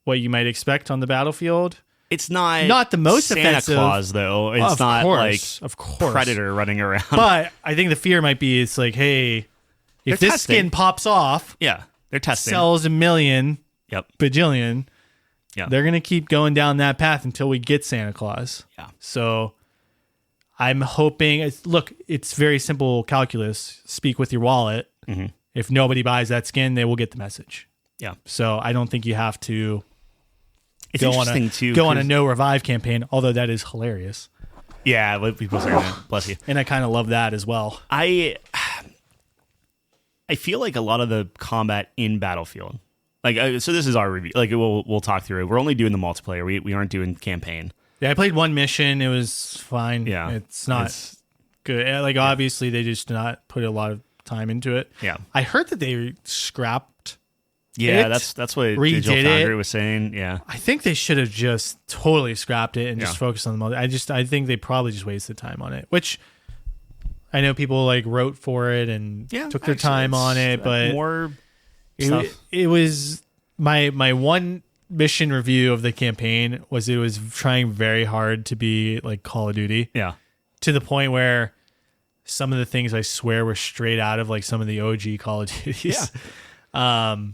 what you might expect on the battlefield. It's not the most Santa offensive. Claus though. It's of not course, like of course. Predator running around. But I think the fear might be it's like, hey, if They're this testing. skin pops off, they're testing. sells a million, bajillion, they're gonna keep going down that path until we get Santa Claus. Yeah. So I'm hoping. Look, it's very simple calculus. Speak with your wallet. Mm-hmm. If nobody buys that skin, they will get the message. Yeah. So I don't think you have to It's go on interesting go on a no revive campaign. Although that is hilarious. Yeah, what people say that. Bless you. And I kind of love that as well. I feel like a lot of the combat in Battlefield, like so this is our review. Like we'll talk through it. We're only doing the multiplayer. We aren't doing campaign. Yeah, I played one mission. It was fine. Yeah, it's not good. Like obviously they just did not put a lot of time into it. Yeah, I heard that they scrapped. Yeah, that's what Digital Foundry was saying. Yeah, I think they should have just totally scrapped it and just focused on the multi. I think they probably just wasted time on it, which I know people like wrote for it and took their time on it, but more it was my one mission review of the campaign was it was trying very hard to be like Call of Duty. Yeah, to the point where some of the things I swear were straight out of like some of the OG Call of Duties. Yeah.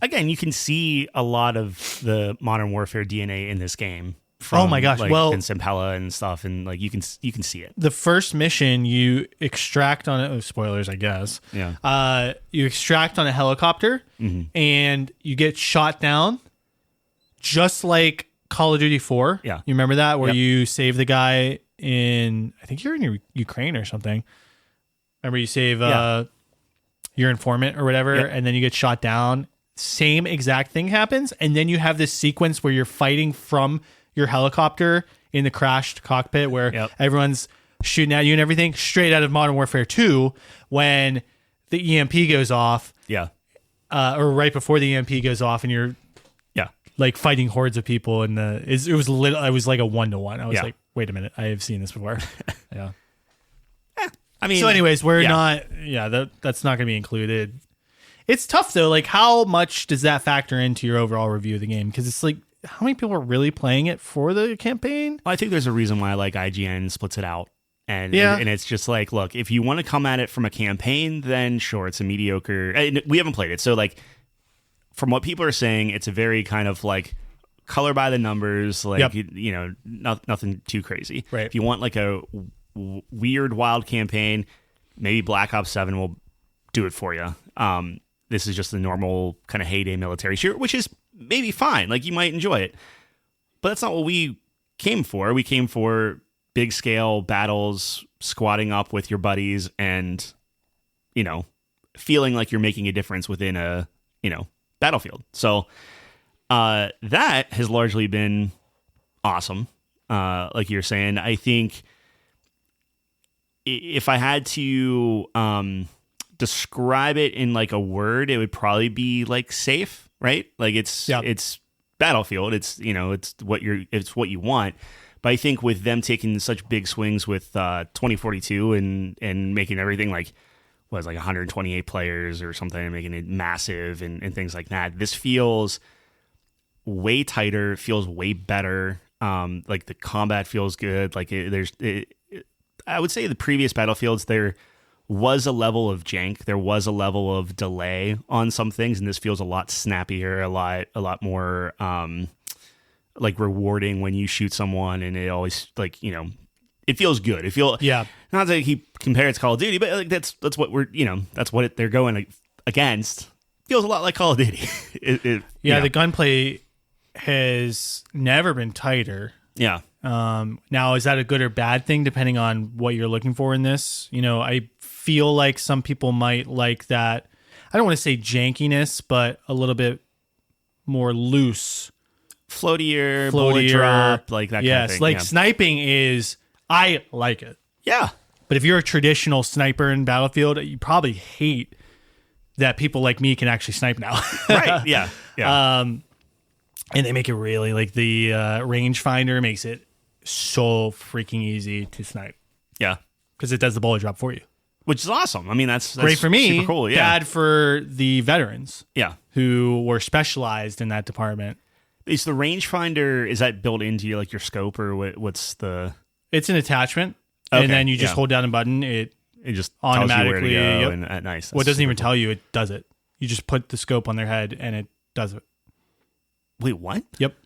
Again, you can see a lot of the Modern Warfare DNA in this game. From, my gosh! Like, well, and Simpella and stuff, and like you can see it. The first mission you extract on it. Oh, spoilers, I guess. Yeah. You extract on a helicopter, and you get shot down, just like Call of Duty 4. Yeah. You remember that, where you save the guy in? I think you're in Ukraine or something. Remember you save your informant or whatever, and then you get shot down. Same exact thing happens, and then you have this sequence where you're fighting from your helicopter in the crashed cockpit where everyone's shooting at you and everything, straight out of Modern Warfare 2 when the EMP goes off. Yeah. Or right before the EMP goes off and you're like fighting hordes of people, and it was like a 1-to-1. I was like, wait a minute, I have seen this before. Yeah. I mean, so anyways, we're not, that's not going to be included. It's tough though. Like, how much does that factor into your overall review of the game? Because it's like, how many people are really playing it for the campaign? I think there's a reason why like IGN splits it out. And it's just like, look, if you want to come at it from a campaign, then sure, it's a mediocre. We haven't played it. So like, from what people are saying, it's a very kind of like color by the numbers, like, nothing too crazy. Right. If you want like a weird, wild campaign, maybe Black Ops 7 will do it for you. This is just the normal kind of heyday military shooter, which is maybe fine. Like, you might enjoy it. But that's not what we came for. We came for big scale battles, squatting up with your buddies, and, feeling like you're making a difference within a, battlefield. So that has largely been awesome. Like you're saying, I think if I had to describe it in like a word, it would probably be like safe, right? Like it's Battlefield. It's it's what you want. But I think with them taking such big swings with 2042 and making everything like 128 players or something, and making it massive and things like that, this feels way tighter, feels way better. Like the combat feels good. Like I would say the previous Battlefields, there was a level of jank, there was a level of delay on some things, and this feels a lot snappier, a lot more like rewarding when you shoot someone, and it always like it feels good. It feels not that he compare it to Call of Duty, but like that's what we're that's what they're going against. Feels a lot like Call of Duty. The gunplay has never been tighter. Yeah. Now, is that a good or bad thing depending on what you're looking for in this? I feel like some people might like that. I don't want to say jankiness, but a little bit more loose. Floatier, bullet drop, like that kind of thing. Like sniping is, I like it. Yeah. But if you're a traditional sniper in Battlefield, you probably hate that people like me can actually snipe now. Right, yeah. And they make it really, like the rangefinder makes it so freaking easy to snipe. Yeah. Because it does the bullet drop for you. Which is awesome. I mean, that's great for me. Super cool, yeah. Bad for the veterans. Yeah. Who were specialized in that department. Is the rangefinder, is that built into your scope, or what's the... It's an attachment. Okay, and then you just hold down a button. It just automatically tells you where to go, and nice. Well, it doesn't even tell you. It does it. You just put the scope on their head, and it does it. Wait, what? Yep.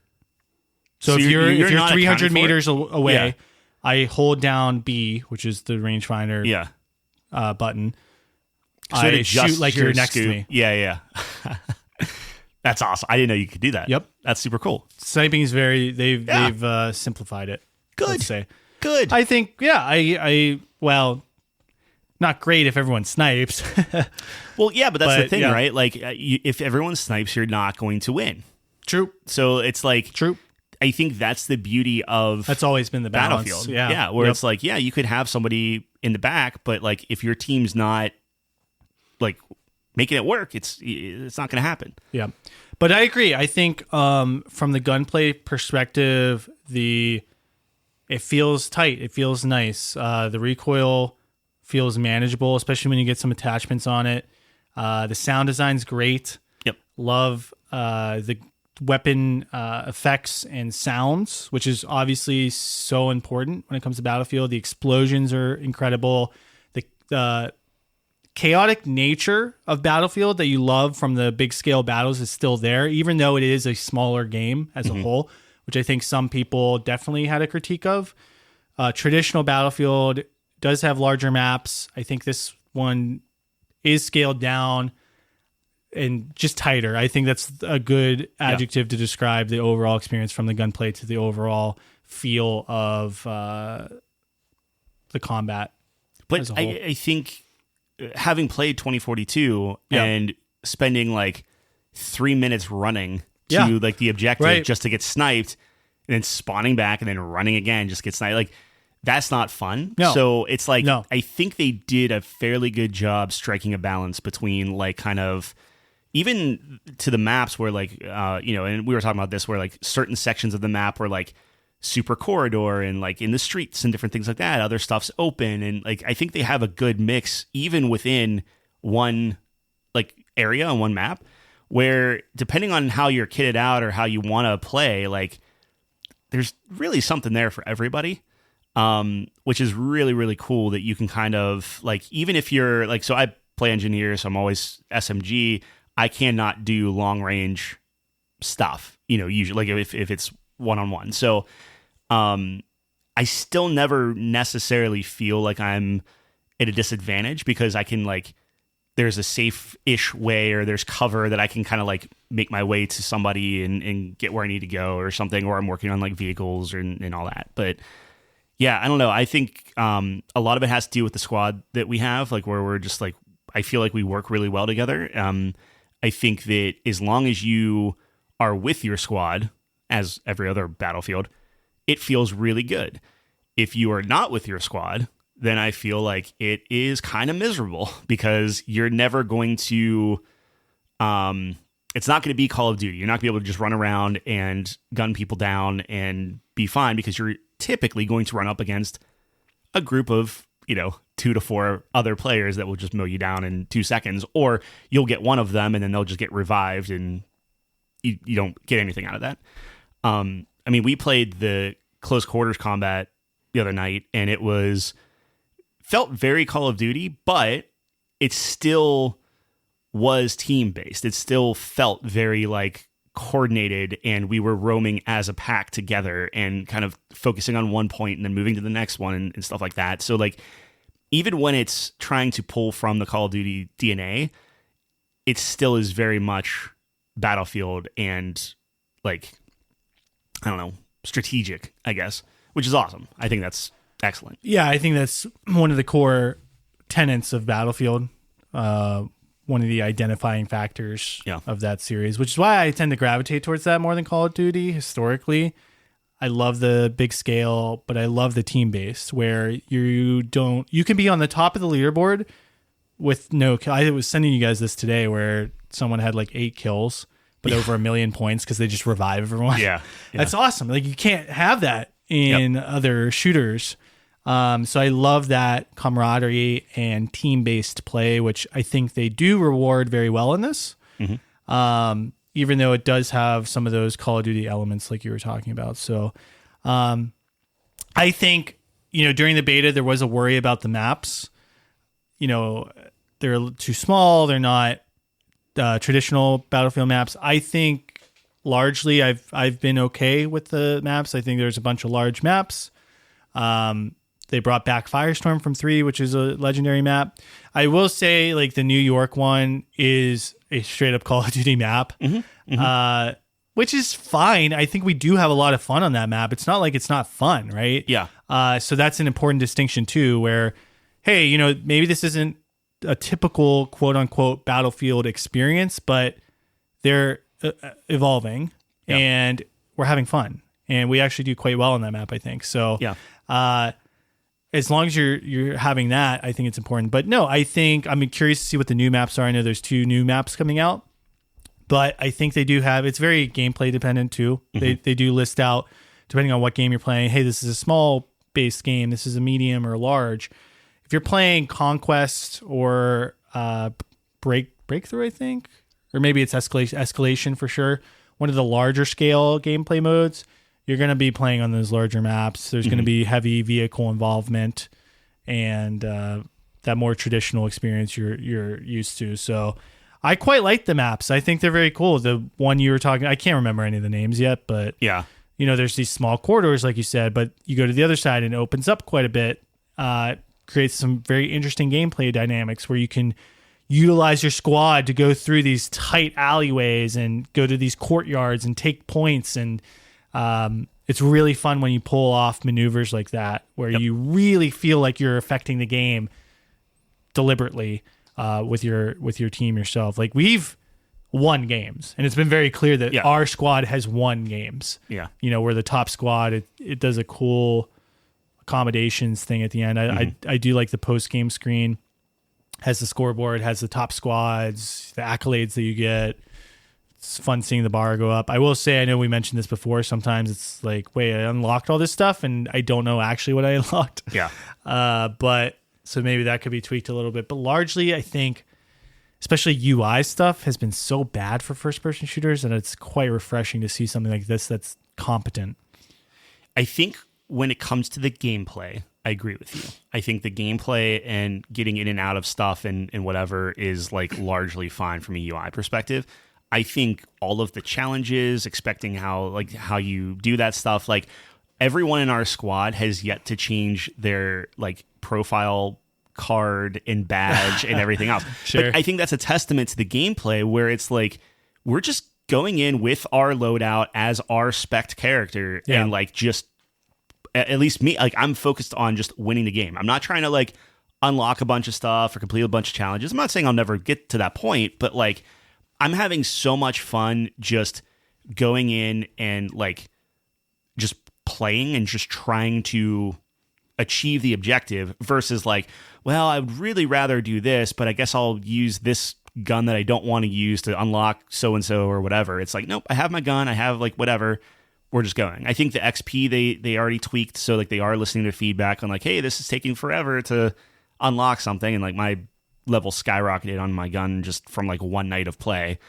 So if you're 300 meters away, I hold down B, which is the rangefinder button. So I shoot like you're next to me. Yeah. That's awesome. I didn't know you could do that. Yep. That's super cool. Sniping is they've simplified it. Good. Let's say. Good. I think, well, not great if everyone snipes. Well, yeah, but that's the thing, right? Like, if everyone snipes, you're not going to win. True. So it's like, true. I think that's the beauty of that's always been the balance. Battlefield. Yeah, where it's like, you could have somebody in the back, but like if your team's not like making it work, it's not going to happen. Yeah, but I agree. I think from the gunplay perspective, it feels tight. It feels nice. The recoil feels manageable, especially when you get some attachments on it. The sound design's great. Yep. Love the weapon effects and sounds, which is obviously so important when it comes to Battlefield. The explosions are incredible. The chaotic nature of Battlefield that you love from the big scale battles is still there, even though it is a smaller game as a whole, which I think some people definitely had a critique of. Traditional Battlefield does have larger maps. I think this one is scaled down and just tighter. I think that's a good adjective to describe the overall experience, from the gunplay to the overall feel of the combat. But I think having played 2042 and spending like 3 minutes running to like the objective just to get sniped, and then spawning back and then running again, just get sniped. Like, that's not fun. No. So it's like, I think they did a fairly good job striking a balance between like kind of, even to the maps where like, and we were talking about this, where like certain sections of the map were like super corridor and like in the streets and different things like that. Other stuff's open. And like, I think they have a good mix even within one like area on one map, where depending on how you're kitted out or how you want to play, like there's really something there for everybody. Which is really, really cool that you can kind of like, even if you're like, so I play engineer, so I'm always SMG. I cannot do long range stuff, usually like if it's one-on-one. So, I still never necessarily feel like I'm at a disadvantage, because I can like, there's a safe-ish way, or there's cover that I can kind of like make my way to somebody and get where I need to go or something, or I'm working on like vehicles and all that. But yeah, I don't know. I think a lot of it has to do with the squad that we have, like where we're just like, I feel like we work really well together. I think that as long as you are with your squad, as every other Battlefield, it feels really good. If you are not with your squad, then I feel like it is kind of miserable, because you're never going to, it's not going to be Call of Duty. You're not going to be able to just run around and gun people down and be fine, because you're typically going to run up against a group of, 2 to 4 other players that will just mow you down in 2 seconds, or you'll get one of them and then they'll just get revived and you don't get anything out of that. I mean, we played the close quarters combat the other night, and it felt very Call of Duty, but it still was team based. It still felt very like coordinated, and we were roaming as a pack together and kind of focusing on one point and then moving to the next one and stuff like that. So like, even when it's trying to pull from the Call of Duty DNA, it still is very much Battlefield and like, I don't know, strategic, I guess, which is awesome. I think that's excellent. Yeah, I think that's one of the core tenets of Battlefield. One of the identifying factors of that series, which is why I tend to gravitate towards that more than Call of Duty historically. I love the big scale, but I love the team based, where you can be on the top of the leaderboard with no kill. I was sending you guys this today where someone had like 8 kills, but over 1 million points because they just revive everyone. Yeah. That's awesome. Like, you can't have that in other shooters. So I love that camaraderie and team-based play, which I think they do reward very well in this. Mm-hmm. Even though it does have some of those Call of Duty elements like you were talking about. So I think, during the beta, there was a worry about the maps. They're too small. They're not traditional Battlefield maps. I think largely I've been okay with the maps. I think there's a bunch of large maps. They brought back Firestorm from 3, which is a legendary map. I will say, like, the New York one is a straight up Call of Duty map, which is fine. I think we do have a lot of fun on that map. It's not like it's not fun, right? Yeah. So that's an important distinction too, where, hey, maybe this isn't a typical quote unquote Battlefield experience, but they're evolving and we're having fun, and we actually do quite well on that map, I think. So as long as you're having that, I think it's important. But no, I think I'm curious to see what the new maps are. I know there's 2 new maps coming out, but I think they do have, it's very gameplay dependent too. Mm-hmm. They do list out, depending on what game you're playing, hey, this is a small based game, this is a medium or large. If you're playing Conquest or Breakthrough, I think, or maybe it's Escalation for sure, one of the larger scale gameplay modes, you're going to be playing on those larger maps. There's going to be heavy vehicle involvement and that more traditional experience you're used to. So I quite like the maps. I think they're very cool. The one you were talking, I can't remember any of the names yet, but there's these small corridors, like you said, but you go to the other side and it opens up quite a bit. Creates some very interesting gameplay dynamics where you can utilize your squad to go through these tight alleyways and go to these courtyards and take points, and it's really fun when you pull off maneuvers like that, where you really feel like you're affecting the game deliberately with your team yourself. Like we've won games, and it's been very clear that our squad has won games. Yeah, we're the top squad. It does a cool accommodations thing at the end. I do like the post game screen. Has the scoreboard, has the top squads, the accolades that you get. It's fun seeing the bar go up. I will say, I know we mentioned this before. Sometimes it's like, wait, I unlocked all this stuff, and I don't know actually what I unlocked. Yeah. But so maybe that could be tweaked a little bit. But largely, I think, especially UI stuff has been so bad for first-person shooters, and it's quite refreshing to see something like this that's competent. I think when it comes to the gameplay, I agree with you. I think the gameplay and getting in and out of stuff and whatever is like largely fine from a UI perspective. I think all of the challenges, expecting how you do that stuff, like everyone in our squad has yet to change their like profile card and badge and everything else. Sure. But I think that's a testament to the gameplay where it's like we're just going in with our loadout as our spec character and like just at least me, like I'm focused on just winning the game. I'm not trying to like unlock a bunch of stuff or complete a bunch of challenges. I'm not saying I'll never get to that point, but like I'm having so much fun just going in and like just playing and just trying to achieve the objective versus like, well, I would really rather do this, but I guess I'll use this gun that I don't want to use to unlock so-and-so or whatever. It's like, nope, I have my gun. I have like whatever. We're just going. I think the XP they already tweaked, so like they are listening to feedback on like, hey, this is taking forever to unlock something, and like my level skyrocketed on my gun just from like one night of play.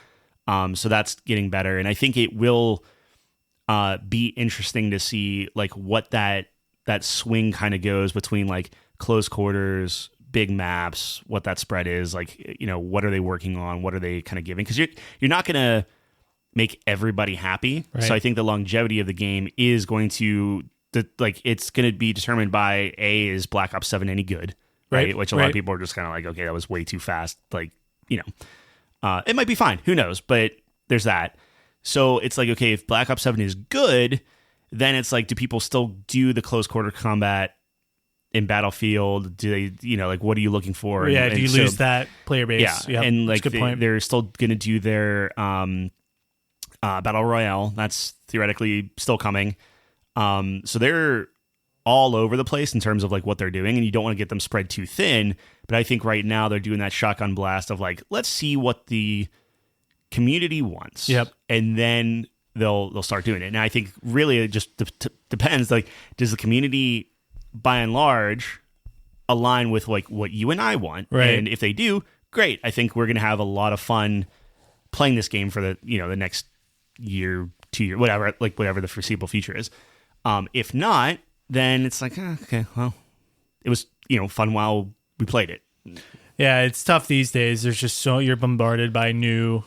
So that's getting better, and I think it will be interesting to see like what that swing kind of goes between like close quarters, big maps, what that spread is like. What are they working on? What are they kind of giving? Because you're not gonna make everybody happy. Right. So I think the longevity of the game is going to it's going to be determined by is Black Ops 7 any good, right? Which a lot of people are just kind of like, okay, that was way too fast. Like, it might be fine. Who knows? But there's that. So it's like, okay, if Black Ops 7 is good, then it's like, do people still do the close quarter combat in Battlefield? Do they, like, what are you looking for? Yeah. Do you lose that player base? Yeah. Yep, and like they're still going to do their, Battle Royale. That's theoretically still coming. So they're all over the place in terms of like what they're doing, and you don't want to get them spread too thin. But I think right now they're doing that shotgun blast of like, let's see what the community wants. Yep. And then they'll start doing it. And I think really it just depends. Like, does the community by and large align with like what you and I want? Right. And if they do, great. I think we're going to have a lot of fun playing this game for the next year, 2 year, whatever the foreseeable future is. If not, then it's like, okay, well, it was fun while we played it. Yeah, it's tough these days. There's just you're bombarded by new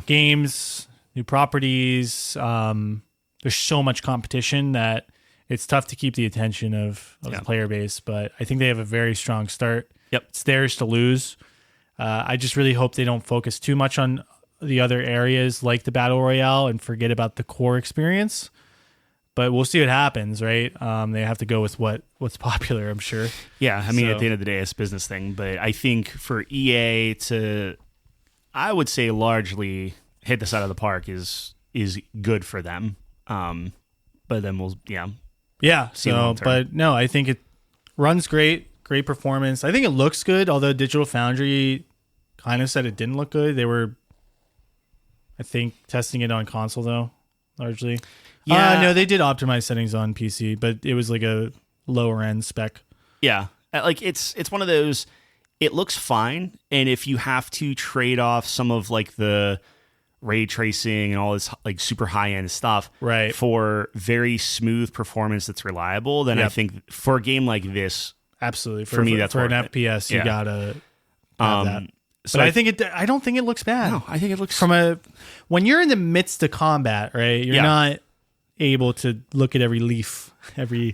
games, new properties. There's so much competition that it's tough to keep the attention of the player base. But I think they have a very strong start. Yep, it's theirs to lose. I just really hope they don't focus too much on the other areas like the Battle Royale and forget about the core experience. But we'll see what happens, right? They have to go with what's popular, I'm sure. Yeah, I mean, at the end of the day, it's a business thing. But I think for EA to, I would say, largely hit this out of the park is good for them. But then we'll, see but no, I think it runs great performance. I think it looks good, although Digital Foundry kind of said it didn't look good. They were, I think, testing it on console, though, largely. Yeah. No, they did optimize settings on PC, but it was like a lower end spec. Yeah. Like it's one of those, it looks fine. And if you have to trade off some of like the ray tracing and all this like super high end stuff right, for very smooth performance that's reliable, then I think for a game like this, absolutely. For me, that's for an FPS, you gotta have that. So but I don't think it looks bad. No, I think it looks when you're in the midst of combat, right? You're not able to look at every leaf, every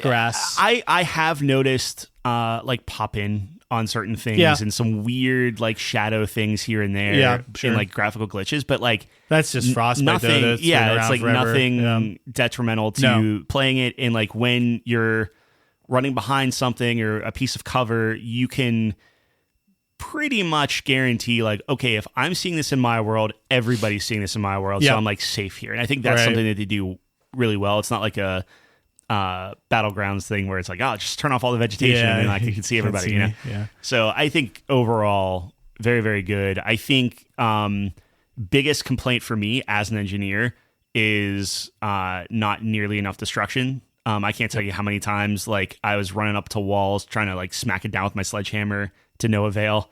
grass. I have noticed like pop in on certain things and some weird like shadow things here and there and like graphical glitches, but like that's just Frostbite. Nothing. Though, it's like forever. Nothing detrimental to playing it. And like when you're running behind something or a piece of cover, you can pretty much guarantee like, okay, if I'm seeing this in my world, everybody's seeing this in my world. So I'm like safe here. And I think that's something that they do really well. It's not like a Battlegrounds thing where it's like, oh, just turn off all the vegetation and then like you can see everybody, you know? Yeah. So I think overall, very, very good. I think biggest complaint for me as an engineer is not nearly enough destruction. I can't tell you how many times like I was running up to walls trying to like smack it down with my sledgehammer to no avail.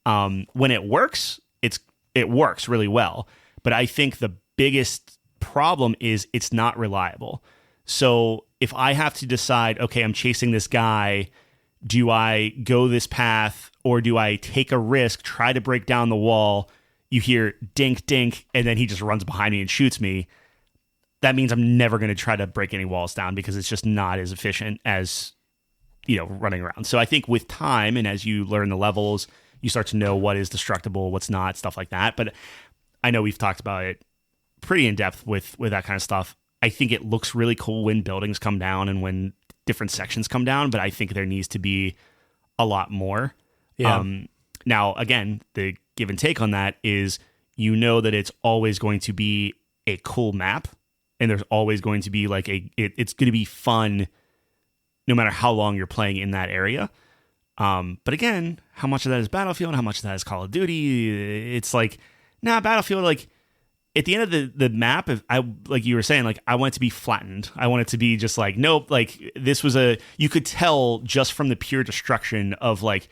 When it works, it works really well. But I think the biggest problem is it's not reliable. So if I have to decide, okay, I'm chasing this guy, do I go this path or do I take a risk, try to break down the wall? You hear dink, dink, and then he just runs behind me and shoots me. That means I'm never going to try to break any walls down because it's just not as efficient as, running around. So I think with time and as you learn the levels, you start to know what is destructible, what's not, stuff like that. But I know we've talked about it pretty in depth with that kind of stuff. I think it looks really cool when buildings come down and when different sections come down, but I think there needs to be a lot more. Yeah. Now, again, the give and take on that is that it's always going to be a cool map and there's always going to be like it's going to be fun no matter how long you're playing in that area. But again, how much of that is Battlefield? How much of that is Call of Duty? It's like, Battlefield, like at the end of the map, if I, like you were saying, like I want it to be flattened. I want it to be just like, nope, like this was you could tell just from the pure destruction of like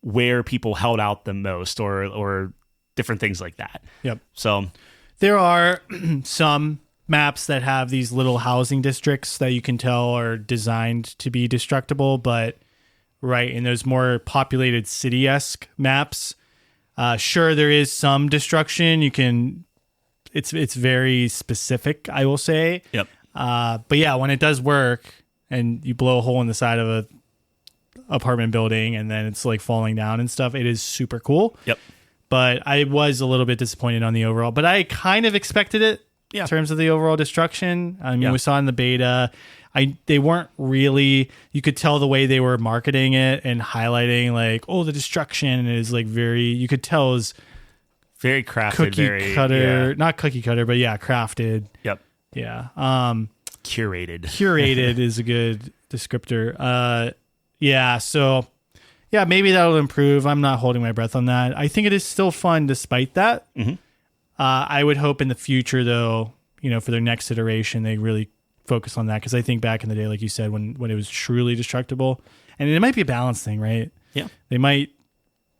where people held out the most or different things like that. Yep. So there are some maps that have these little housing districts that you can tell are designed to be destructible, but in those more populated city-esque maps, sure, there is some destruction. It's very specific, I will say. Yep. But yeah, when it does work and you blow a hole in the side of a apartment building and then it's like falling down and stuff, it is super cool. Yep. But I was a little bit disappointed on the overall, but I kind of expected it in terms of the overall destruction. I mean, we saw in the beta, they weren't really, you could tell the way they were marketing it and highlighting like, oh, the destruction is like you could tell it was very crafted, cutter, not cookie cutter, but crafted. Yep. Yeah. Curated. Curated is a good descriptor. So maybe that'll improve. I'm not holding my breath on that. I think it is still fun despite that. Mm-hmm. I would hope in the future though, for their next iteration, they really focus on that. Because I think back in the day, like you said, when it was truly destructible, and it might be a balance thing, right? Yeah. They might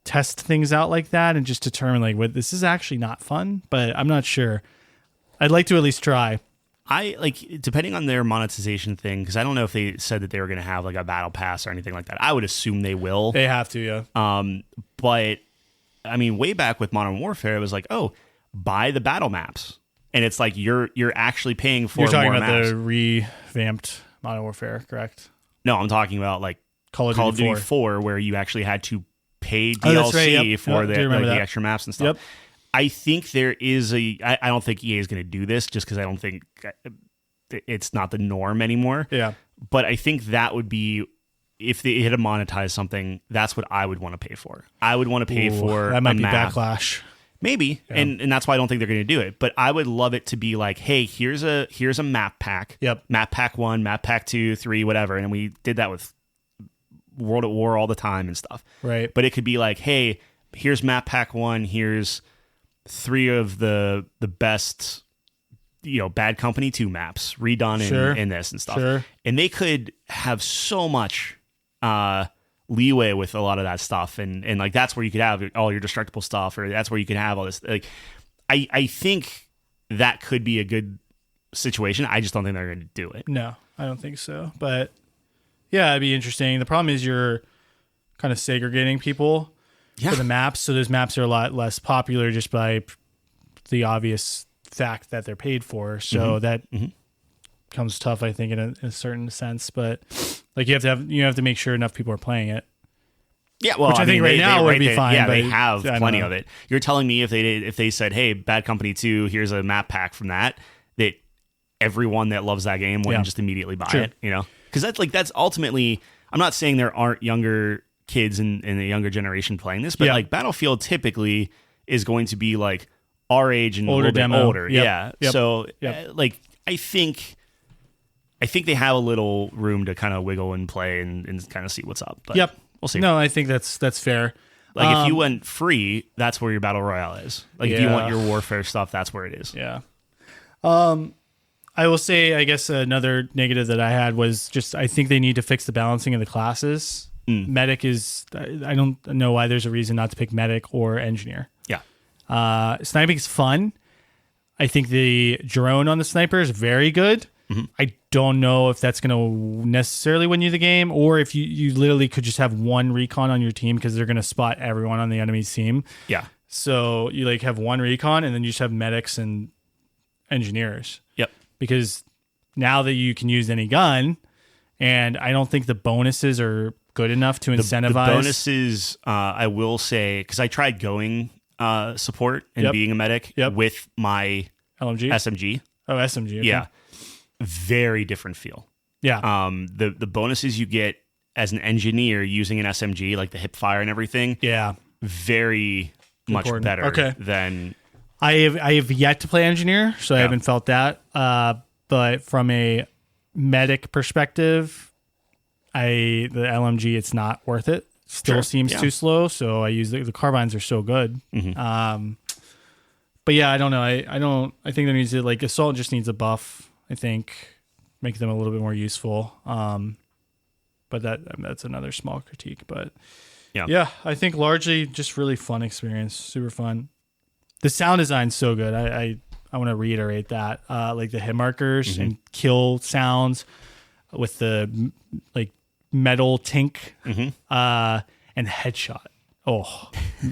test things out like that and just determine like what this is actually not fun, but I'm not sure. I'd like to at least try. I like depending on their monetization thing, because I don't know if they said that they were going to have like a battle pass or anything like that. I would assume they will. They have to, yeah. But I mean, way back with Modern Warfare, it was like, oh, buy the battle maps, and it's like you're actually paying for. You're talking more about maps. the revamped Modern Warfare, correct? No, I'm talking about like Call of Duty 4, where you actually had to pay DLC for the extra maps and stuff. Yep. I think there is I don't think EA is going to do this just because I don't think it's not the norm anymore. Yeah. But I think that would be, if they had to monetize something, that's what I would want to pay for. I would want to pay for that might be map. backlash. Maybe. Yeah. And that's why I don't think they're going to do it. But I would love it to be like, hey, here's a map pack. Yep. Map pack 1, map pack 2, 3, whatever. And we did that with World at War all the time and stuff. Right. But it could be like, hey, here's map pack 1, here's 3 of the best, Bad Company 2 maps redone in this and stuff. Sure. And they could have so much leeway with a lot of that stuff. And like, that's where you could have all your destructible stuff, or that's where you could have all this. Like, I think that could be a good situation. I just don't think they're going to do it. No, I don't think so. But yeah, it'd be interesting. The problem is you're kind of segregating people for the maps. So those maps are a lot less popular just by the obvious fact that they're paid for. So that comes tough, I think, in a certain sense. But like you have to make sure enough people are playing it. Yeah, well, which I think right now would be fine. Yeah, but they have plenty of it. You're telling me if they said, "Hey, Bad Company 2, here's a map pack from that," that everyone that loves that game wouldn't just immediately buy it, Because that's ultimately. I'm not saying there aren't younger kids in the younger generation playing this, but Yeah. like Battlefield typically is going to be like our age and Older a little bit demo. older. Yep. Yeah. Yep. So Yep. like I think they have a little room to kind of wiggle and play and kind of see what's up. But Yep. we'll see. No, I think that's fair. Like if you went free, that's where your battle royale is. Like if you Yeah. want your warfare stuff, that's where it is. Yeah. I will say, I guess another negative that I had was just I think they need to fix the balancing of the classes. Medic is, I don't know why there's a reason not to pick medic or engineer. Yeah. Sniping is fun. I think the drone on the sniper is very good. I don't know if that's going to necessarily win you the game, or if you literally could just have one recon on your team because they're going to spot everyone on the enemy's team. Yeah. So you like have one recon and then you just have medics and engineers. Yep. Because now that you can use any gun, and I don't think the bonuses are good enough to incentivize. The bonuses, I will say, because I tried going support and Yep. being a medic Yep. with my LMG? SMG. Oh, SMG. Okay. Yeah. Very different feel. Yeah. The bonuses you get as an engineer using an SMG, like the hip fire and everything, Yeah. very much Important. better Okay. than. I have yet to play engineer, so I Yeah. haven't felt that. But from a medic perspective, the LMG, it's not worth it. Still Sure. seems Yeah. too slow, so I use the carbines are so good. But yeah, I don't know. I think there needs to, like, assault just needs a buff. I think make them a little bit more useful. But that's another small critique. But yeah, I think largely just really fun experience, super fun. The sound design's so good. I want to reiterate that. Like the hit markers and kill sounds with the like metal tink and headshot. Oh,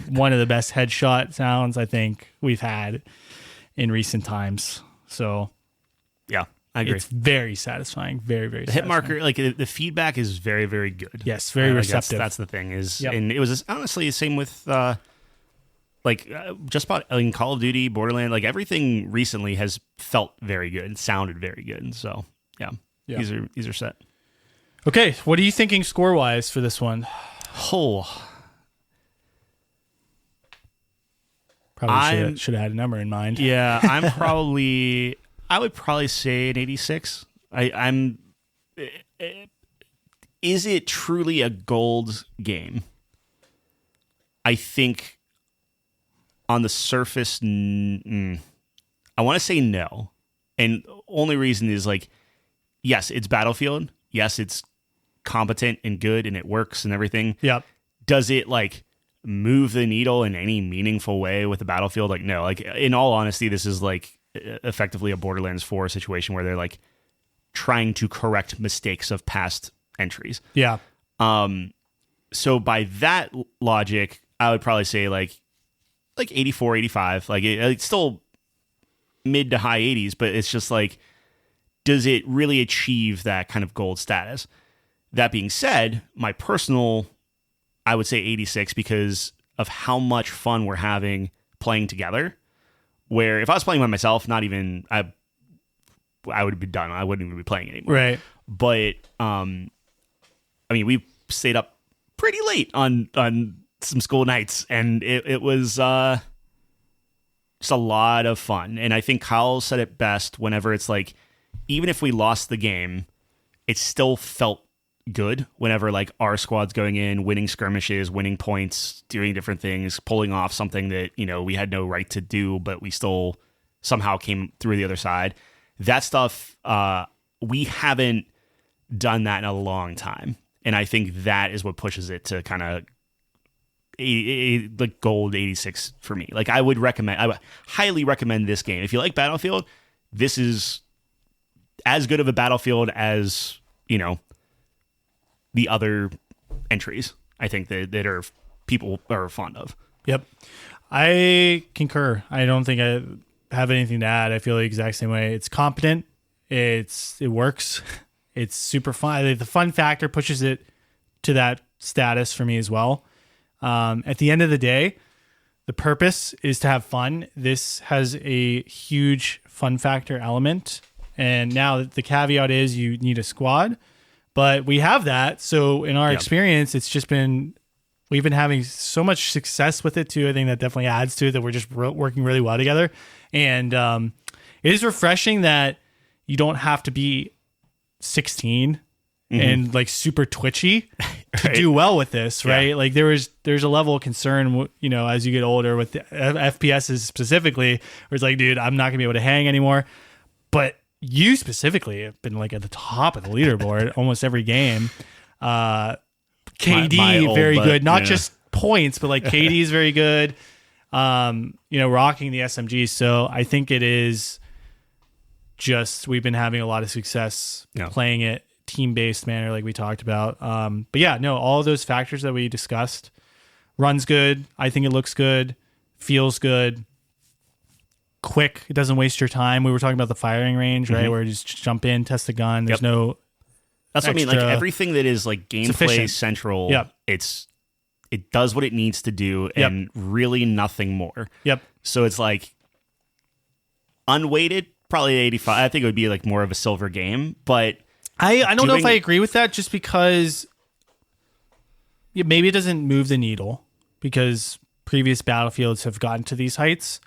one of the best headshot sounds I think we've had in recent times. So Yeah, I agree. it's very satisfying. Very, very The hit satisfying. marker, like the feedback is very, very good. Yes, very I guess receptive. That's the thing is, Yep. and it was honestly the same with just about in Call of Duty, Borderlands, like everything recently has felt very good and sounded very good. So yeah. These are set. Okay, what are you thinking score-wise for this one? Oh, Probably should have had a number in mind. yeah, I would probably say an 86. Is it truly a gold game? I think on the surface, I want to say no. And only reason is like, yes, it's Battlefield. Yes, it's competent and good and it works and everything. Yep. Does it like move the needle in any meaningful way with the Battlefield? Like, no. Like, in all honesty, this is like effectively a Borderlands 4 situation where they're like trying to correct mistakes of past entries. Yeah. So by that logic, I would probably say like 84, 85. Like it's still mid to high 80s, but it's just like, does it really achieve that kind of gold status? That being said, my personal, I would say 86 because of how much fun we're having playing together. Where if I was playing by myself, not even I would be done. I wouldn't even be playing anymore. Right. But I mean, we stayed up pretty late on some school nights, and it was just a lot of fun. And I think Kyle said it best whenever it's like, even if we lost the game, it still felt good whenever like our squad's going in, winning skirmishes, winning points, doing different things, pulling off something that, you know, we had no right to do, but we still somehow came through the other side. That stuff, we haven't done that in a long time. And I think that is what pushes it to kind of like gold 86 for me. Like I would highly recommend this game. If you like Battlefield, this is as good of a Battlefield as, you know, the other entries, I think that are people are fond of. Yep. I concur. I don't think I have anything to add. I feel the exact same way. It's competent. It works. It's super fun. The fun factor pushes it to that status for me as well. At the end of the day, the purpose is to have fun. This has a huge fun factor element. And now the caveat is you need a squad. But we have that. So in our experience, it's just been we've been having so much success with it too. I think that definitely adds to it, that we're just working really well together. And it is refreshing that you don't have to be 16 and like super twitchy to do well with this, right? Like there's a level of concern, you know, as you get older with the FPSs specifically, where it's like, dude, I'm not gonna be able to hang anymore. But you specifically have been like at the top of the leaderboard almost every game. KD my very old good, not yeah. just points, but like KD is very good. You know, rocking the SMG. So I think it is just, we've been having a lot of success playing it team-based manner like we talked about. But yeah, no, all of those factors that we discussed. Runs good. I think it looks good. Feels good. Quick. It doesn't waste your time. We were talking about the firing range, right? Where you just jump in, test the gun. There's no That's what I mean. Like everything that is like gameplay central, it does what it needs to do and really nothing more. Yep. So it's like unweighted, probably 85. I think it would be like more of a silver game, but I don't know if I agree with that, just because maybe it doesn't move the needle because previous Battlefields have gotten to these heights.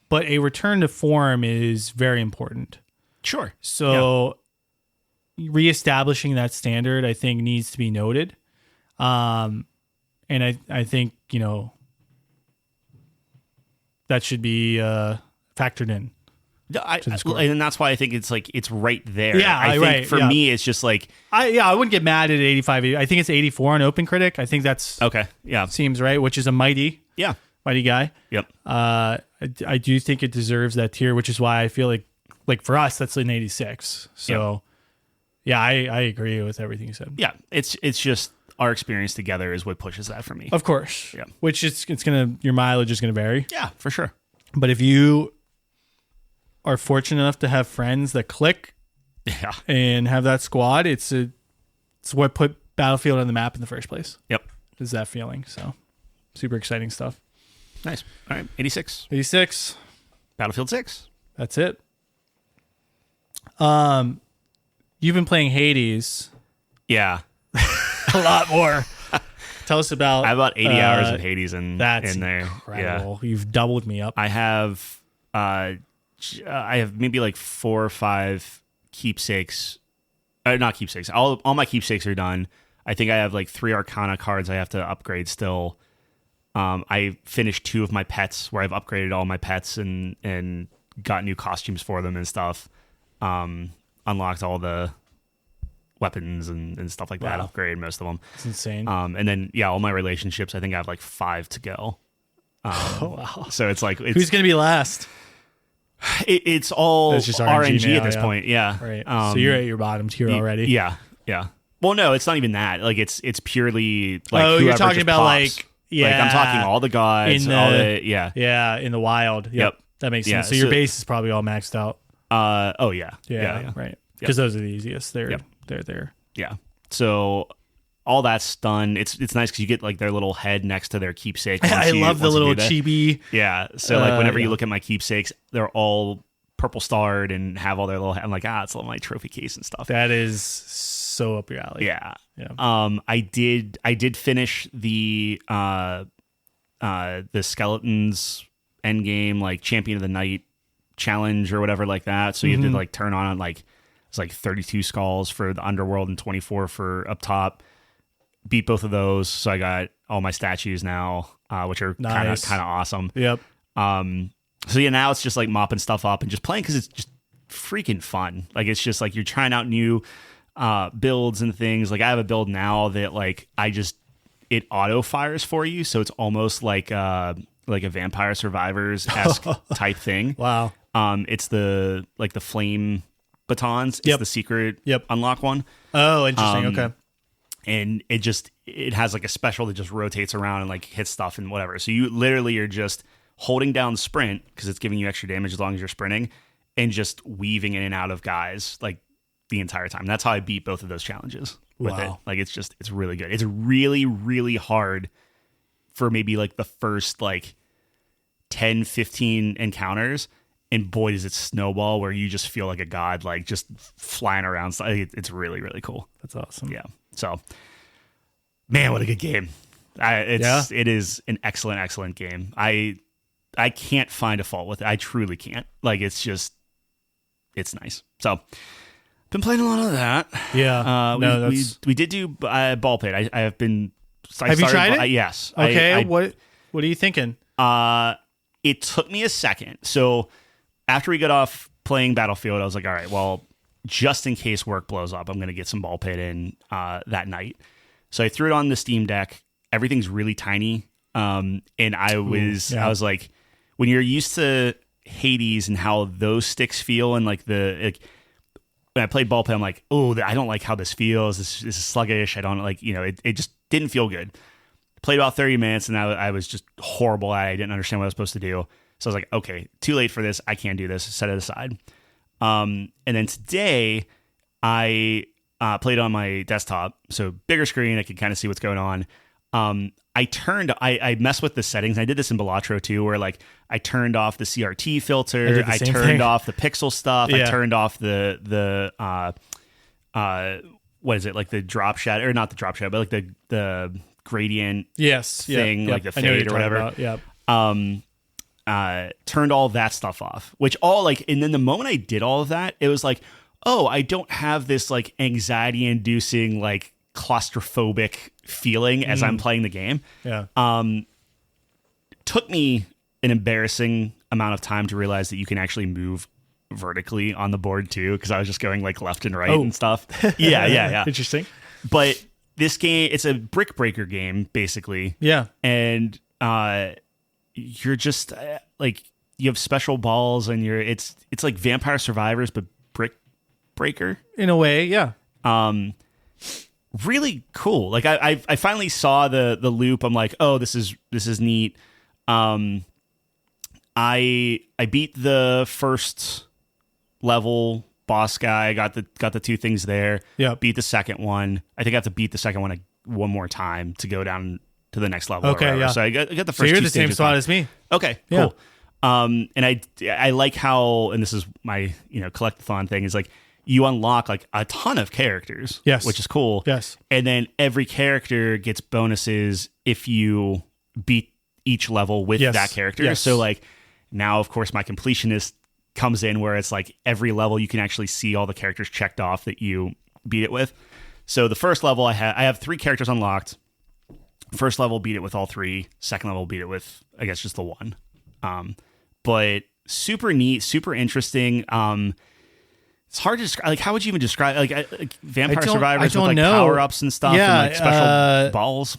But a return to form is very important. Sure. So reestablishing that standard, I think, needs to be noted. And I think, you know, that should be factored in. And that's why I think it's like it's right there. Yeah, I think for me, it's just like I wouldn't get mad at 85. I think it's 84 on OpenCritic. I think that's okay. Yeah, seems right, which is a mighty guy. Yep. I do think it deserves that tier, which is why I feel like for us that's an 86. So yeah, I agree with everything you said. Yeah, it's just our experience together is what pushes that for me. Of course. Yeah. Which it's gonna, your mileage is gonna vary. Yeah, for sure. But if you are fortunate enough to have friends that click and have that squad, it's what put Battlefield on the map in the first place. Yep. Is that feeling. So super exciting stuff. Nice. All right. 86. 86. Battlefield 6. That's it. You've been playing Hades. Yeah. A lot more. Tell us about... I have about 80 hours of Hades in there. Incredible. Yeah. You've doubled me up. I have maybe like 4 or 5 keepsakes. Not keepsakes. All my keepsakes are done. I think I have like 3 Arcana cards I have to upgrade still. I finished 2 of my pets where I've upgraded all my pets and got new costumes for them and stuff. Unlocked all the weapons and stuff like that. Upgraded most of them. It's insane. And then, all my relationships, I think I have like 5 to go. So it's like... who's going to be last? It's all just RNG now, at this point. Yeah. Right. So you're at your bottom tier already. Yeah. Yeah. Well, no, it's not even that. Like it's purely like you're talking about pops. Like I'm talking all the gods, in the wild. Yep. That makes sense. So your base is probably all maxed out. Yeah. Right. Because those are the easiest. They're there. Yeah. So all that's done. It's nice because you get like their little head next to their keepsake. I love the little chibi. Yeah. So like whenever you look at my keepsakes, they're all purple starred and have all their little. I'm like, it's all my trophy case and stuff. That is so up your alley. Yeah. I did finish the skeletons endgame, like Champion of the Night challenge or whatever like that. So you have to like turn on like it's like 32 skulls for the underworld and 24 for up top. Beat both of those, so I got all my statues now, which are kind of awesome. Yep. So now it's just like mopping stuff up and just playing because it's just freaking fun. Like it's just like you're trying out new builds and things. Like I have a build now that like it auto fires for you, so it's almost like a Vampire Survivors-esque type thing. Wow. It's the flame batons. It's the secret unlock one. Oh, interesting. Okay. And it has like a special that just rotates around and like hits stuff and whatever. So you literally are just holding down sprint because it's giving you extra damage as long as you're sprinting and just weaving in and out of guys like the entire time. That's how I beat both of those challenges with it. Like it's really good. It's really, really hard for maybe like the first like 10, 15 encounters. And boy, does it snowball where you just feel like a god, like just flying around. It's really, really cool. That's awesome. Yeah. So, man, what a good game. It is an excellent game. I can't find a fault with it. I truly can't. Like, it's nice. So, been playing a lot of that. Yeah. We did do Ball Pit. I have been. Have you tried it? Yes. Okay. What are you thinking? It took me a second. So after we got off playing Battlefield, I was like, all right, well, just in case work blows up, I'm going to get some Ball Pit in that night. So I threw it on the Steam Deck. Everything's really tiny. And I was like, when you're used to Hades and how those sticks feel, and like when I played Ball Pit, I'm like, oh, I don't like how this feels. This is sluggish. I don't like, it just didn't feel good. Played about 30 minutes and I was just horrible at it. I didn't understand what I was supposed to do. So I was like, okay, too late for this. I can't do this. Set it aside. And then today I played on my desktop. So bigger screen. I could kind of see what's going on. I messed with the settings. I did this in Balatro too, where like I turned off the CRT filter. I turned off the pixel stuff. Yeah. I turned off the what is it? Like the drop shadow, or not the drop shadow, but like the gradient thing, like the fade or whatever. Turned all that stuff off, and then the moment I did all of that, it was like, oh, I don't have this like anxiety inducing, like claustrophobic feeling as I'm playing the game. Yeah. Took me an embarrassing amount of time to realize that you can actually move vertically on the board too, because I was just going like left and right and stuff. Yeah. Interesting. But this game, it's a brick breaker game, basically. Yeah. And you're just like, you have special balls, and it's like Vampire Survivors, but brick breaker. In a way, yeah. Really cool. Like I finally saw the loop. I'm like, oh, this is neat. I beat the first level boss guy. I got the two things there. Yeah. Beat the second one. I think I have to beat the second one one more time to go down to the next level. Okay, yeah. So I got the first. So you're two the same spot as me. Okay, yeah. Cool. And I like how, and this is my collectathon thing, is like you unlock like a ton of characters. Yes. Which is cool. Yes. And then every character gets bonuses if you beat each level with that character. Yes. So like now, of course, my completionist comes in, where it's like every level you can actually see all the characters checked off that you beat it with. So the first level I have 3 characters unlocked. First level, beat it with all 3. Second level, beat it with, I guess, just the 1. But super neat, super interesting. It's hard to describe. Like, how would you even describe like Vampire Survivors with like power ups and stuff, and like special balls?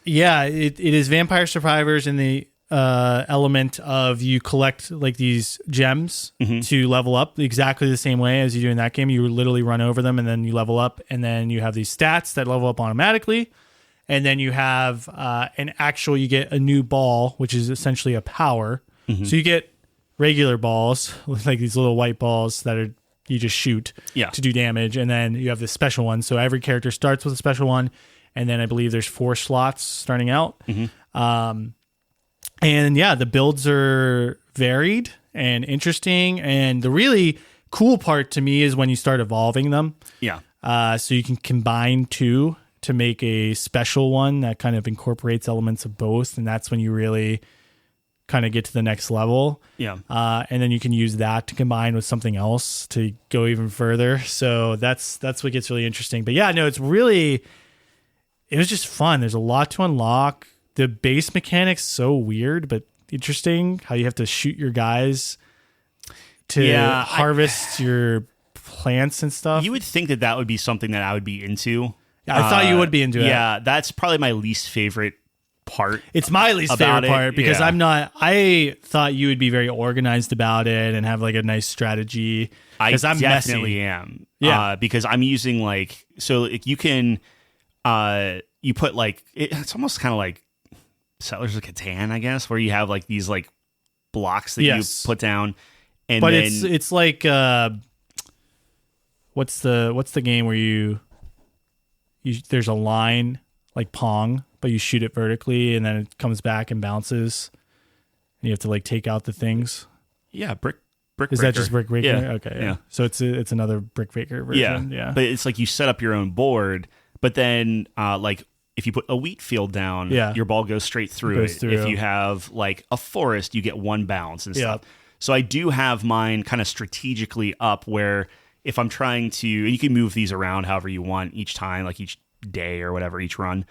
Yeah, it is Vampire Survivors in the element of you collect like these gems to level up exactly the same way as you do in that game. You literally run over them and then you level up, and then you have these stats that level up automatically. And then you have you get a new ball, which is essentially a power. So you get regular balls, like these little white balls that you just shoot to do damage. And then you have this special one. So every character starts with a special one. And then I believe there's 4 slots starting out. And yeah, the builds are varied and interesting. And the really cool part to me is when you start evolving them. Yeah. So you can combine 2 to make a special one that kind of incorporates elements of both. And that's when you really kind of get to the next level. Yeah. And then you can use that to combine with something else to go even further. So that's what gets really interesting. But yeah, no, it was just fun. There's a lot to unlock. The base mechanics so weird, but interesting how you have to shoot your guys to harvest your plants and stuff. You would think that would be something that I would be into. I thought you would be into it. Yeah, that's probably my least favorite part. It's my least favorite part because I thought you would be very organized about it and have like a nice strategy. I'm definitely am. Yeah. Because I'm using you can, you put it's almost kind of like Settlers of Catan, I guess, where you have like these like blocks that you put down. But it's like, what's the game where you there's a line like Pong, but you shoot it vertically and then it comes back and bounces and you have to like take out the things. Yeah. Brick Is that just Brick Breaker? Yeah. Okay. Yeah. So it's another Brick Breaker version. Yeah. But it's like you set up your own board, but then if you put a wheat field down, Yeah. your ball goes straight through it. If you have like a forest, you get one bounce and stuff. So I do have mine kind of strategically up where if I'm trying to, and you can move these around however you want each time, like each day or whatever, each run.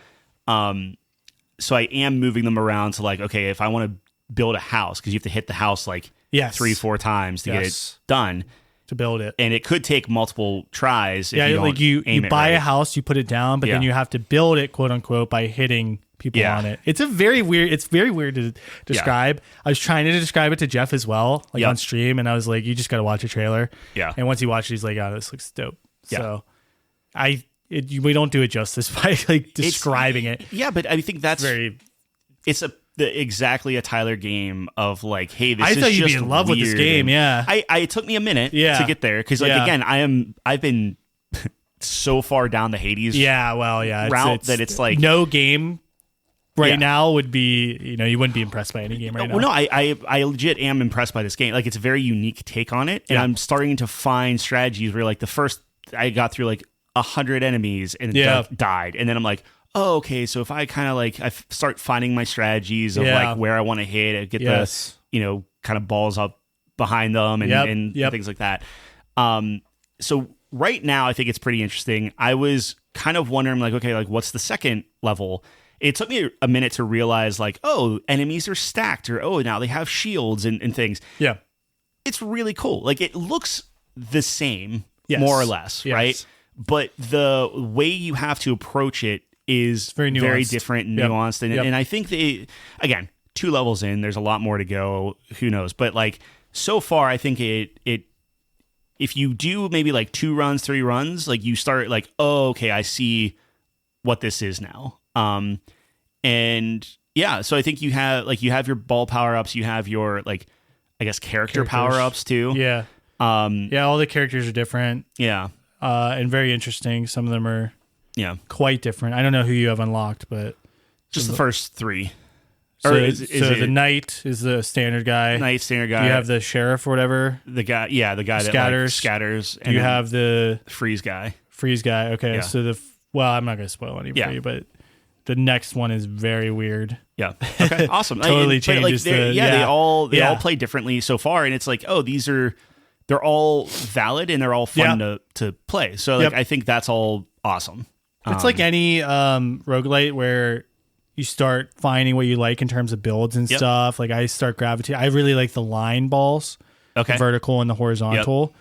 So I am moving them around to like, okay, if I want to build a house, because you have to hit the house like 3-4 times to get it done. To build it. And it could take multiple tries. If you buy a house, you put it down, but then you have to build it, quote unquote, by hitting people on it. It's very weird to describe. I was trying to describe it to Jeff as well, on stream, and I was like, you just got to watch a trailer. Yeah. And once he watched it, he's like, oh, this looks dope. So we don't do it justice by like describing it. Yeah, but I think that's it's exactly a Tyler game of like, hey, this is I thought you'd just be in love with this game. Yeah. It took me a minute to get there because again, I've been so far down the Hades route that it's like no game now would be, you wouldn't be impressed by any game right now. Well, no, I legit am impressed by this game. Like it's a very unique take on it, and I'm starting to find strategies where like the first I got through like 100 enemies and died, and then I'm like, oh, okay, so if I kind of like I start finding my strategies of like where I want to hit, I get the kind of balls up behind them and things like that. So right now I think it's pretty interesting. I was kind of wondering like, okay, like what's the second level? It took me a minute to realize like, oh, enemies are stacked, or oh, now they have shields and things. Yeah, it's really cool. Like it looks the same, more or less, right? But the way you have to approach it is very different and nuanced. And I think again, 2 levels in, there's a lot more to go. Who knows? But like so far, I think it if you do maybe like 2 runs, 3 runs, like you start like, oh, okay, I see what this is now. And yeah, so I think you have your ball power-ups, you have your like, I guess character power-ups too. Yeah. All the characters are different. Yeah. And very interesting. Some of them are quite different. I don't know who you have unlocked, but just the first 3. So, the knight is the standard guy. Standard guy. You have the sheriff or whatever. The guy that scatters. And you have the freeze guy. Okay, yeah. So I'm not going to spoil any for you, but the next one is very weird. Yeah. Okay. Awesome. Totally changes they all play differently so far, and it's like, oh, they're all valid and they're all fun to play. So like I think that's all awesome. It's like any roguelite where you start finding what you like in terms of builds and stuff. Like I start gravitating. I really like the line balls, the vertical and the horizontal.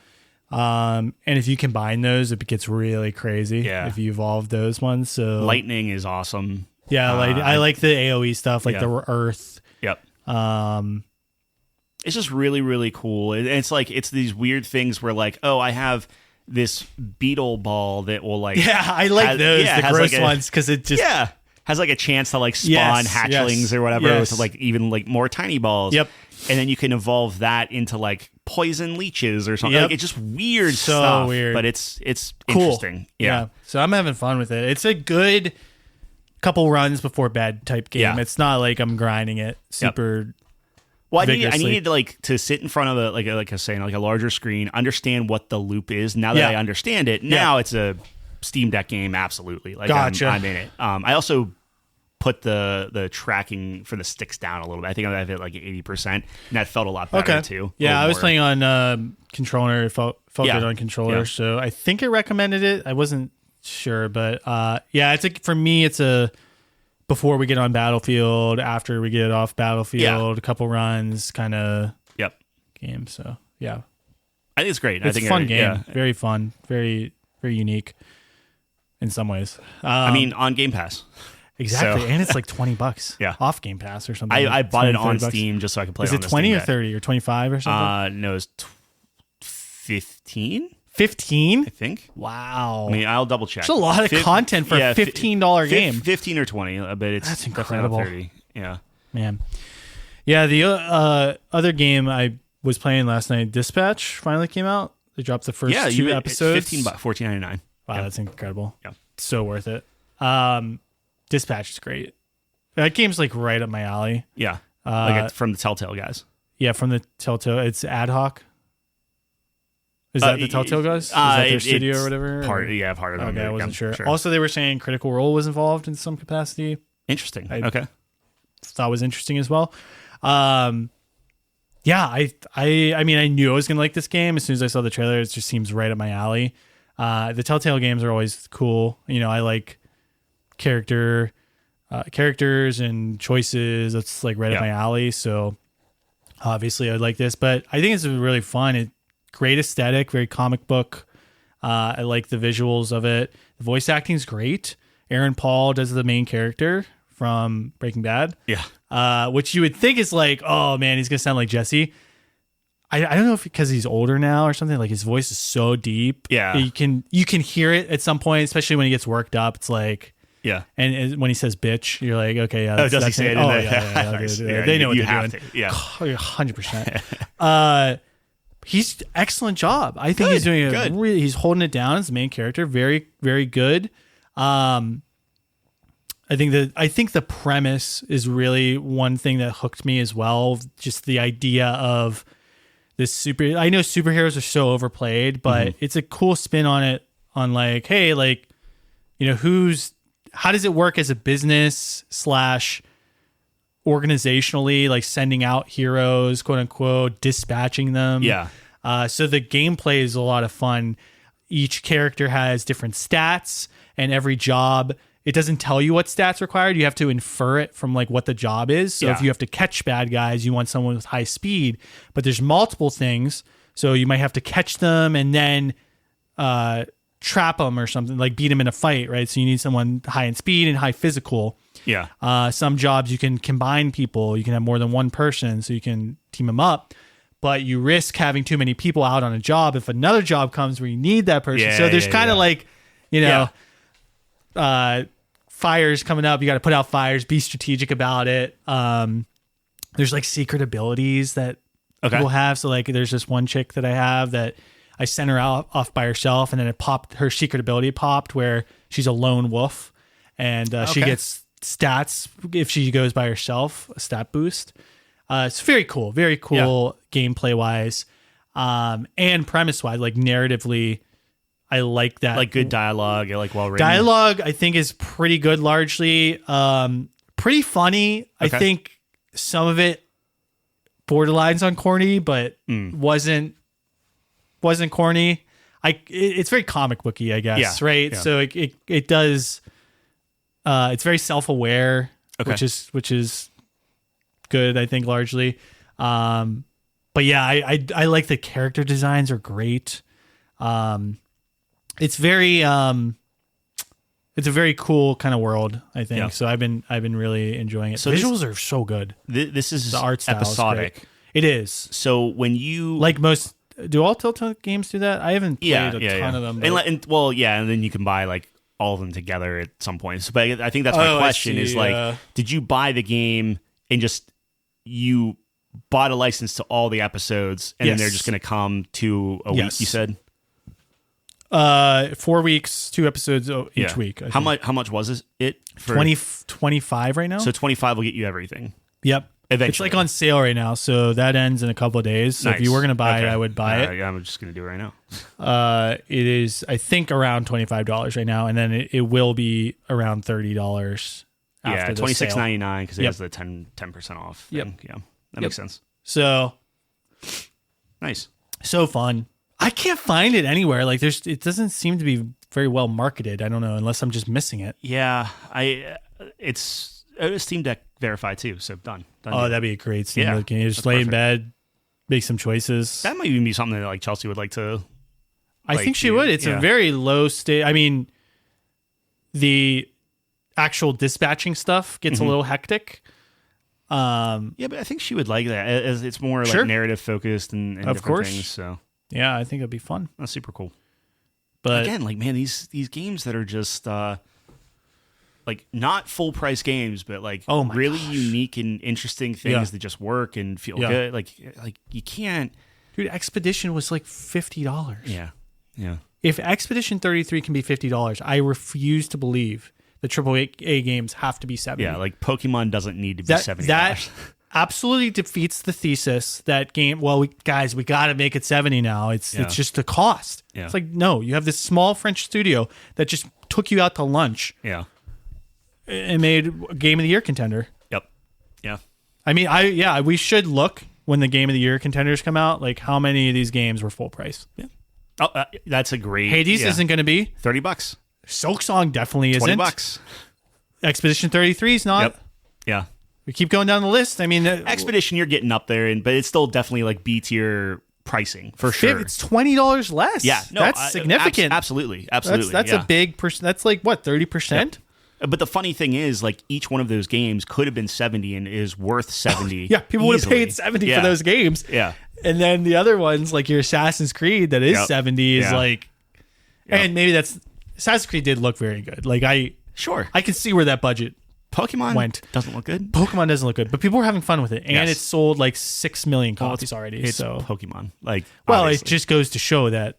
And if you combine those, it gets really crazy. Yeah. If you evolve those ones. So lightning is awesome. Yeah, I like the AoE stuff, like the earth. Yep. It's just really, really cool. And it's like it's these weird things where like, oh, I have this beetle ball that will like I like those the gross ones because it just has like a chance to like spawn hatchlings or whatever with like even like more tiny balls. Yep. And then you can evolve that into like poison leeches or something. Like it's just weird stuff. Weird. But it's cool. Interesting. Yeah. So I'm having fun with it. It's a good couple runs before bed type game. Yeah. It's not like I'm grinding it super. Well, I needed to like to sit in front of a larger screen, understand what the loop is. Now that I understand it, now it's a Steam Deck game. Absolutely, like gotcha. I'm in it. I also put the tracking for the sticks down a little bit. I think I have it like 80%, and that felt a lot better too. Yeah, I was playing on controller. It felt good on controller, so I think it recommended it. I wasn't sure, but for me, it's a before we get on Battlefield, after we get off Battlefield, a couple runs kind of game. So yeah, I think it's great. It's a fun game. Very fun, very very unique in some ways. I mean, on Game Pass. Exactly, and it's like $20 off Game Pass or something. I bought it on Steam just so I could play it on the Steam Is it 20 or 30 or 25 or something? No, it's 15. 15? I think. Wow. I mean, I'll double check. It's a lot of content for a $15 game. 15 or 20, but it's incredible. 30. Yeah. Man. Yeah, the other game I was playing last night, Dispatch, finally came out. They dropped the first 2 episodes. $14.99. Wow, that's incredible. Yeah. So worth it. Dispatch is great. That game's like right up my alley. Yeah. Like from the Telltale guys. Yeah, from the Telltale. It's ad hoc. Is that the Telltale guys? Is that their studio or whatever? Part of them. Okay, I wasn't sure. Also, they were saying Critical Role was involved in some capacity. Interesting. Okay. Thought was interesting as well. Yeah, I mean, I knew I was going to like this game. As soon as I saw the trailer, it just seems right up my alley. The Telltale games are always cool. You know, I like characters and choices. That's like right up my alley. So obviously I'd like this, but I think it's really fun. Great aesthetic, very comic book. I like the visuals of it. The voice acting is great. Aaron Paul does the main character from Breaking Bad. Yeah. Which you would think is like, oh man, he's gonna sound like Jesse. I don't know if because he's older now or something. Like his voice is so deep. Yeah. You can hear it at some point, especially when he gets worked up. It's like, yeah. And when he says bitch, you're like, okay, yeah. Does he say it in there? Yeah. They know what they're doing. Yeah. 100%. He's excellent job. I think he's doing he's holding it down as the main character. Very, very good. I think the premise is really one thing that hooked me as well. Just the idea of this I know superheroes are so overplayed, but it's a cool spin on it. On like, hey, like, you know, how does it work as a business / organizationally, like sending out heroes, quote unquote, dispatching them. Yeah. So the gameplay is a lot of fun. Each character has different stats, and every job, it doesn't tell you what stats required. You have to infer it from like what the job is. So if you have to catch bad guys, you want someone with high speed, but there's multiple things. So you might have to catch them and then trap them or something, like beat them in a fight, right? So you need someone high in speed and high physical. Yeah. Some jobs you can combine people. You can have more than one person, so you can team them up. But you risk having too many people out on a job if another job comes where you need that person. So there's kind of like, you know, fires coming up. You got to put out fires. Be strategic about it. There's like secret abilities that people have. So like, there's this one chick that I have that I sent her out off by herself, and then her secret ability popped where she's a lone wolf, and she gets stats if she goes by herself, a stat boost. It's very cool gameplay wise, and premise wise, like narratively, I like that. Like good dialogue, like well written. Dialogue, I think, is pretty good. Largely, pretty funny. I think some of it borderlines on corny, but wasn't corny. It's very comic booky, I guess. Right. Yeah. So it does. It's very self-aware, which is good, I think, largely. But yeah, I like the character designs are great. It's very it's a very cool kind of world, I think. Yeah. So I've been really enjoying it. So visuals are so good. This is the art style episodic. It is. So when you like most, do all Telltale games do that? I haven't played a ton of them. And then you can buy like all of them together at some point. So, but I think that's my question is like, did you buy the game and just you bought a license to all the episodes and then they're just going to come to a week, you said? 4 weeks, 2 episodes each week. How much was it? For 25 right now? So 25 will get you everything. Yep. Eventually. It's like on sale right now, so that ends in a couple of days. So if you were going to buy it, I would buy it. Yeah, I'm just going to do it right now. It is, I think, around $25 right now, and then it will be around $30 after the sale. $26.99 because it has the 10% off thing. Yep. Yeah, that makes sense. So nice. So fun. I can't find it anywhere. Like it doesn't seem to be very well marketed. I don't know, unless I'm just missing it. Yeah, it's Steam Deck verified too. So done. Oh, that'd be a great Steam Deck game. You just lay in bed, make some choices. That might even be something that like Chelsea would like to. I think she would. It's a very low state. I mean, the actual dispatching stuff gets a little hectic. Yeah, but I think she would like that. As it's more like narrative focused and of different things. So yeah, I think it'd be fun. That's super cool. But again, like man, these games that are just like not full price games, but like really unique and interesting things that just work and feel good. Like you can't. Dude, Expedition was like $50. Yeah, yeah. If Expedition 33 can be $50, I refuse to believe the AAA games have to be $70. Yeah, like Pokemon doesn't need to be $70. That absolutely defeats the thesis that game. Well, we got to make it 70 now. It's just the cost. Yeah. It's like, no, you have this small French studio that just took you out to lunch Yeah. and made a Game of the Year contender. Yep. Yeah. I mean, we should look when the Game of the Year contenders come out, like how many of these games were full price. Yeah. Oh, that's a great. Hades isn't going to be. $30. Silksong definitely isn't. $20. Expedition 33 is not. Yep. Yeah. We keep going down the list. I mean, Expedition, you're getting up there, but it's still definitely like B tier pricing for sure. It's $20 less. Yeah, no, that's significant. Absolutely. That's a big percent. That's like what, 30%? Yeah. But the funny thing is, like, each one of those games could have been 70 and is worth 70. Yeah, people would have easily. paid 70 for those games. Yeah. And then the other ones, like your Assassin's Creed, that is 70, is like, and maybe that's Assassin's Creed did look very good. Like I can see where that budget Pokemon doesn't look good. Pokemon doesn't look good, but people were having fun with it, and Yes. it sold like 6 million copies already. It's So Pokemon. Like, well, obviously. it just goes to show that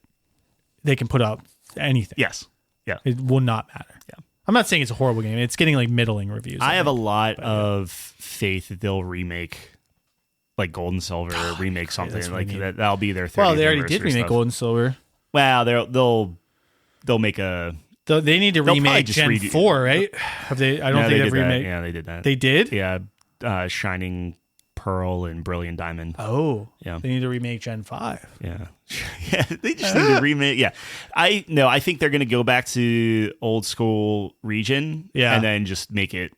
they can put out anything. Yes. Yeah. It will not matter. Yeah. I'm not saying it's a horrible game. It's getting like middling reviews. I have a lot of faith that they'll remake like Gold and Silver, or remake something that's like really that. That'll be their 30th well, they already did anniversary remake stuff. Gold and Silver. Well, they'll make a. They need to They'll remake probably just Gen redo- 4, right? Have they? I don't Yeah, think they they've did that. remade. Yeah, they did that. They did. Yeah, Shining Pearl and Brilliant Diamond. Oh, Yeah. They need to remake Gen 5. Yeah, yeah. They just need to remake. Yeah, I think they're gonna go back to old school region. Yeah. and then just make it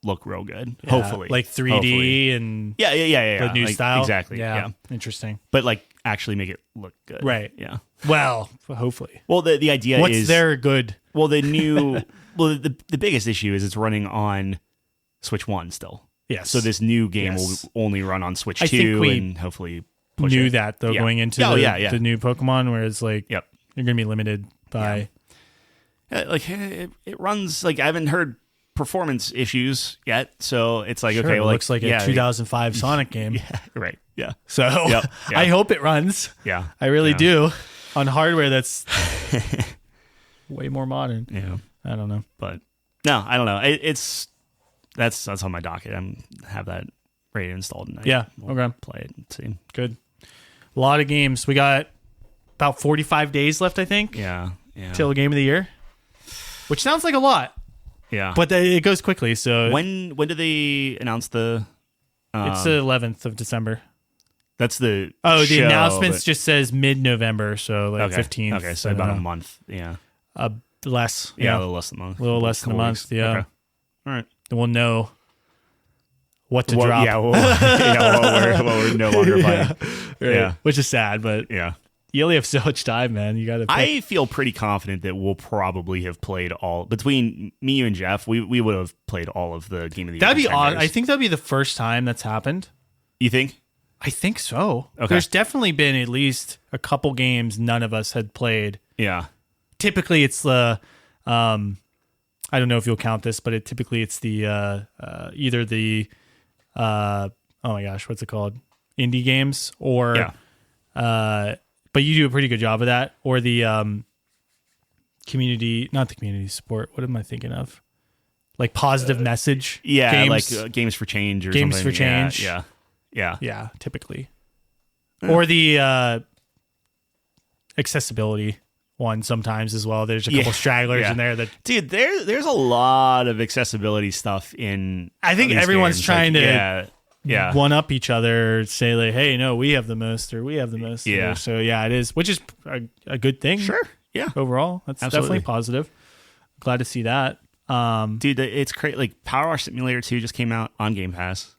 look real good. Yeah, Hopefully, like 3D Hopefully. and Yeah. the new like, style. Exactly. Yeah. Interesting. but like actually make it look good. Right. Yeah. Well, hopefully. Well, the idea What's is their good? well the new well the biggest issue is it's running on Switch 1 still. Yes. So this new game Yes. will only run on Switch I think 2 we and hopefully push knew it. that though Yeah. going into the new Pokemon, where it's like Yep. you're gonna be limited by. Like it runs like I haven't heard performance issues yet, so it's like Sure, okay, it well, looks like a 2005 Sonic game. Yeah, right. Yeah. So Yep. I hope it runs. Yeah. I really Yeah. do on hardware that's way more modern. Yeah. I don't know. But no, I don't know. It's that's on my docket. Have that ready installed tonight. Yeah. We'll Okay. play it and see. Good. A lot of games. We got about 45 days left, I think, Yeah. till the Game of the Year, which sounds like a lot, Yeah. but it goes quickly. So when did they announce the? it's the 11th of December. That's the The show, announcements but- just says mid-November, so like okay. 15th. Okay, so I don't about a know. month. Yeah. Less. Yeah, a little less than a month. A little less than a Couple month. weeks. Yeah. Okay. All right. Then we'll know what to Well, drop. yeah, what we're no longer playing. Right. Yeah. Which is sad, but Yeah. you only have so much time, man. You got to. I feel pretty confident that we'll probably have played all between me, you, and Jeff. We would have played all of the Game of the Year. That'd be odd. contenders. I think that'd be the first time that's happened. You think? I think so. Okay. There's definitely been at least a couple games none of us had played. Yeah. Typically, it's the. I don't know if you'll count this, but typically it's the either the. Oh my gosh, what's it called? Indie games or. Yeah. But you do a pretty good job of that, or the community, not the community support. What am I thinking of? Like positive message. Yeah, games. like Games for Change or Games something. for Change. Yeah. Yeah. Yeah, typically. Or the accessibility one sometimes as well. There's a couple stragglers Yeah. in there that Dude, there's a lot of accessibility stuff in. I think these everyone's games. trying to Yeah. one up each other, say like, hey, no, we have the most, or we have the most. Yeah. So yeah, it is, which is a good thing. Sure. Yeah. Overall, that's Absolutely. definitely positive. Glad to see that. Dude, it's crazy. Like Power Wash Simulator 2 just came out on Game Pass.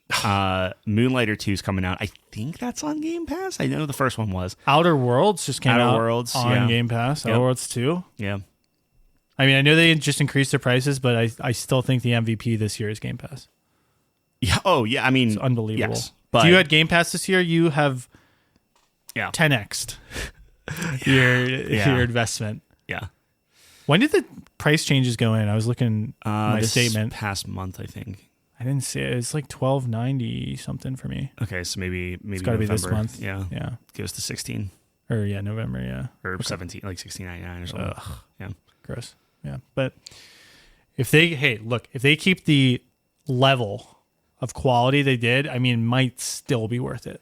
Moonlighter 2 is coming out. I think that's on Game Pass. I know the first one was. Outer Worlds just came Outer out Worlds, on yeah. Game Pass. Yep. Outer Worlds 2. Yeah. I mean, I know they just increased their prices, but I still think the MVP this year is Game Pass. Yeah. Oh, yeah. I mean, It's unbelievable. Yes, but if you had Game Pass this year, you have yeah. 10x'd your investment. Yeah. When did the price changes go in? I was looking at my This statement. past month, I think. I didn't see it. It's like $12.90 something for me. Okay, so maybe It's got to be this November. month. Yeah. Yeah. Goes to 16 Or yeah, November. Yeah. or 17, like 16.99 or something. Ugh. Yeah. Gross. Yeah. But if they keep the level of quality they did, I mean, it might still be worth it.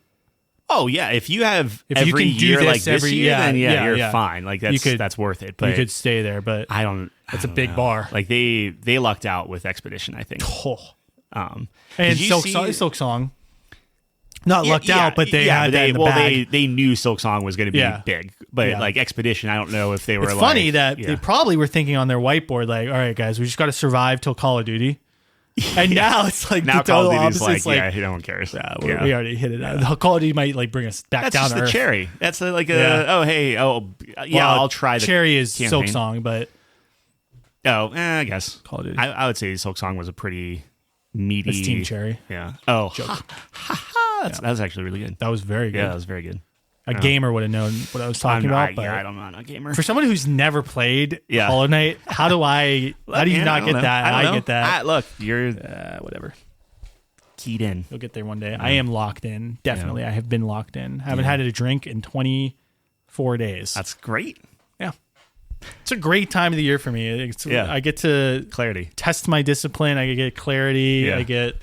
Oh yeah, if you have If you every can do year this like this every- year, yeah, then yeah, you're yeah. fine. Like that's worth it. But You could stay there, but I don't. It's a don't big know. bar. Like they lucked out with Expedition, I think. oh. And And Silk Song. Not lucked out, but they had that in the bag. They knew Silk Song was going to be Yeah. big, but Yeah. like Expedition, I don't know if they were. It's like, funny that yeah. they probably were thinking on their whiteboard, like, all right, guys, we just got to survive till Call of Duty. And now it's like now the Call total of Duty's opposite. like, yeah, no one cares. We already hit it out. Call of Duty might like bring us back That's down just to the earth. cherry. That's like a Yeah. yeah, Well, I'll try the cherry is campaign. Silk Song, but I guess Call of Duty. I would say Silk Song was a pretty meaty. It's Team Cherry. Yeah. Oh, that was actually really good. That was very good. Yeah, that was very good. A gamer would have known what I was talking about. But I don't know. I'm not a gamer. for someone who's never played Yeah. Hollow Knight, how do you Man, not I get don't that? know. I don't know. get that. Look, you're Whatever. keyed in. You'll get there one day. I am locked in. Definitely. I have been locked in. Haven't had a drink in 24 days. That's great. Yeah. It's a great time of the year for me. Yeah. I get to Clarity. test my discipline. I get clarity. Yeah. I get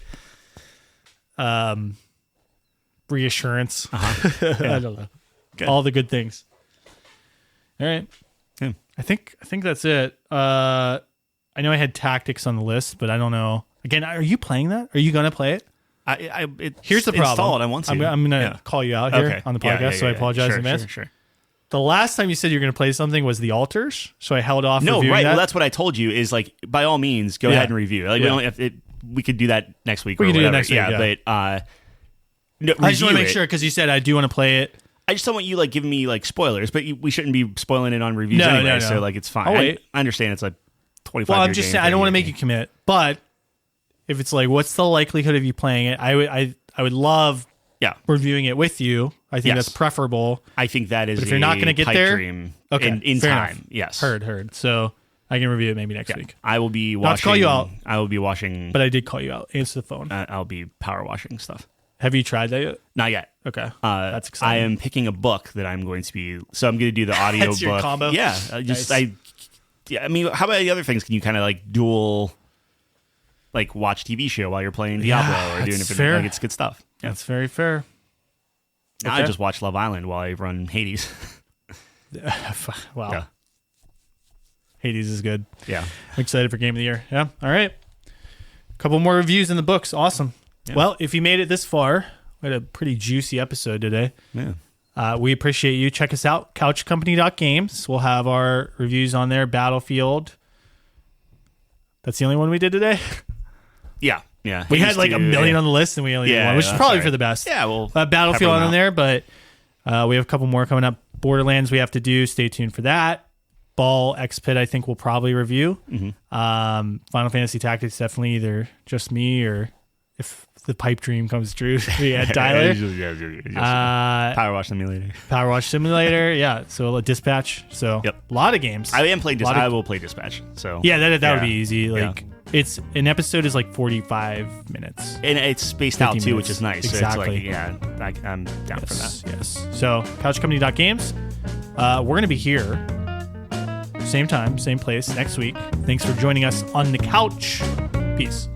reassurance. Uh-huh. I don't know. Good. All the good things. All right. Yeah. I think that's it. I know I had Tactics on the list, but I don't know. Again, are you playing that? Are you going to play it? Here's the problem. Installed. I want to. I'm going to Yeah. call you out here Okay. on the Yeah, podcast, yeah, so I yeah. apologize Sure, in advance. Sure. The last time you said you were going to play something was The Altars, so I held off. No, reviewing right. that. Well, that's what I told you. Is like by all means, go Yeah. ahead and review. Like Yeah. we could do that next week. We or can do it whatever. next week, yeah. But no, I just want to review make it. sure because you said I do want to play it. I just don't want you like giving me like spoilers, but we shouldn't be spoiling it on reviews No, anyway. no, no. So like it's fine. I'll wait. I understand it's like 25. Well, I'm just saying I don't want to make you commit, but if it's like, what's the likelihood of you playing it? I would love Yeah, reviewing it with you. I think Yes. that's preferable. I think that is. But if you're not going gonna to get there, dream okay, in fair time. enough. Yes, Heard. So I can review it maybe next week. I will be Not to call washing. you out. I will be washing. But I did call you out. Answer the phone. I'll be power washing stuff. Have you tried that yet? Not yet. Okay, That's that's exciting. I am picking a book that I'm going to be. So I'm going to do the audio That's your book. combo? Yeah, Nice. I mean, how about the other things? Can you kind of like dual, like watch TV show while you're playing Diablo or doing that's it? fair. Like it's good stuff. Yeah. That's very fair. Now I Okay. just watch Love Island while I run Hades. Wow. Yeah. Hades is good. Yeah. I'm excited for Game of the Year. Yeah. All right. Couple more reviews in the books. Awesome. Yeah. Well, if you made it this far, we had a pretty juicy episode today. Yeah. We appreciate you. Check us out, couchcompany.games. We'll have our reviews on there. Battlefield. That's the only one we did today. Yeah. Yeah. We had Hades like a 2, million yeah. on the list, and we only did Yeah, one, which is that's probably all for right. the best. Yeah. Well, Battlefield pepper 'em on out. there, but we have a couple more coming up. Borderlands we have to do. Stay tuned for that. Ball X-Pit I think we'll probably review. Mm-hmm. Final Fantasy Tactics definitely either just me or if the pipe dream comes true, we had Tyler. Power Wash Simulator. Power Wash Simulator, yeah. So a Dispatch. So Yep. a lot of games. I am playing Lot Dispatch. of- I will play Dispatch. So Yeah, that would Yeah. be easy. Like it's an episode is like 45 minutes. and it's spaced out 50 too, which minutes. is nice. Exactly. So it's like, I'm down for that. Yes. So couchcompany.games. We're going to be here. Same time, same place next week. Thanks for joining us on the couch. Peace.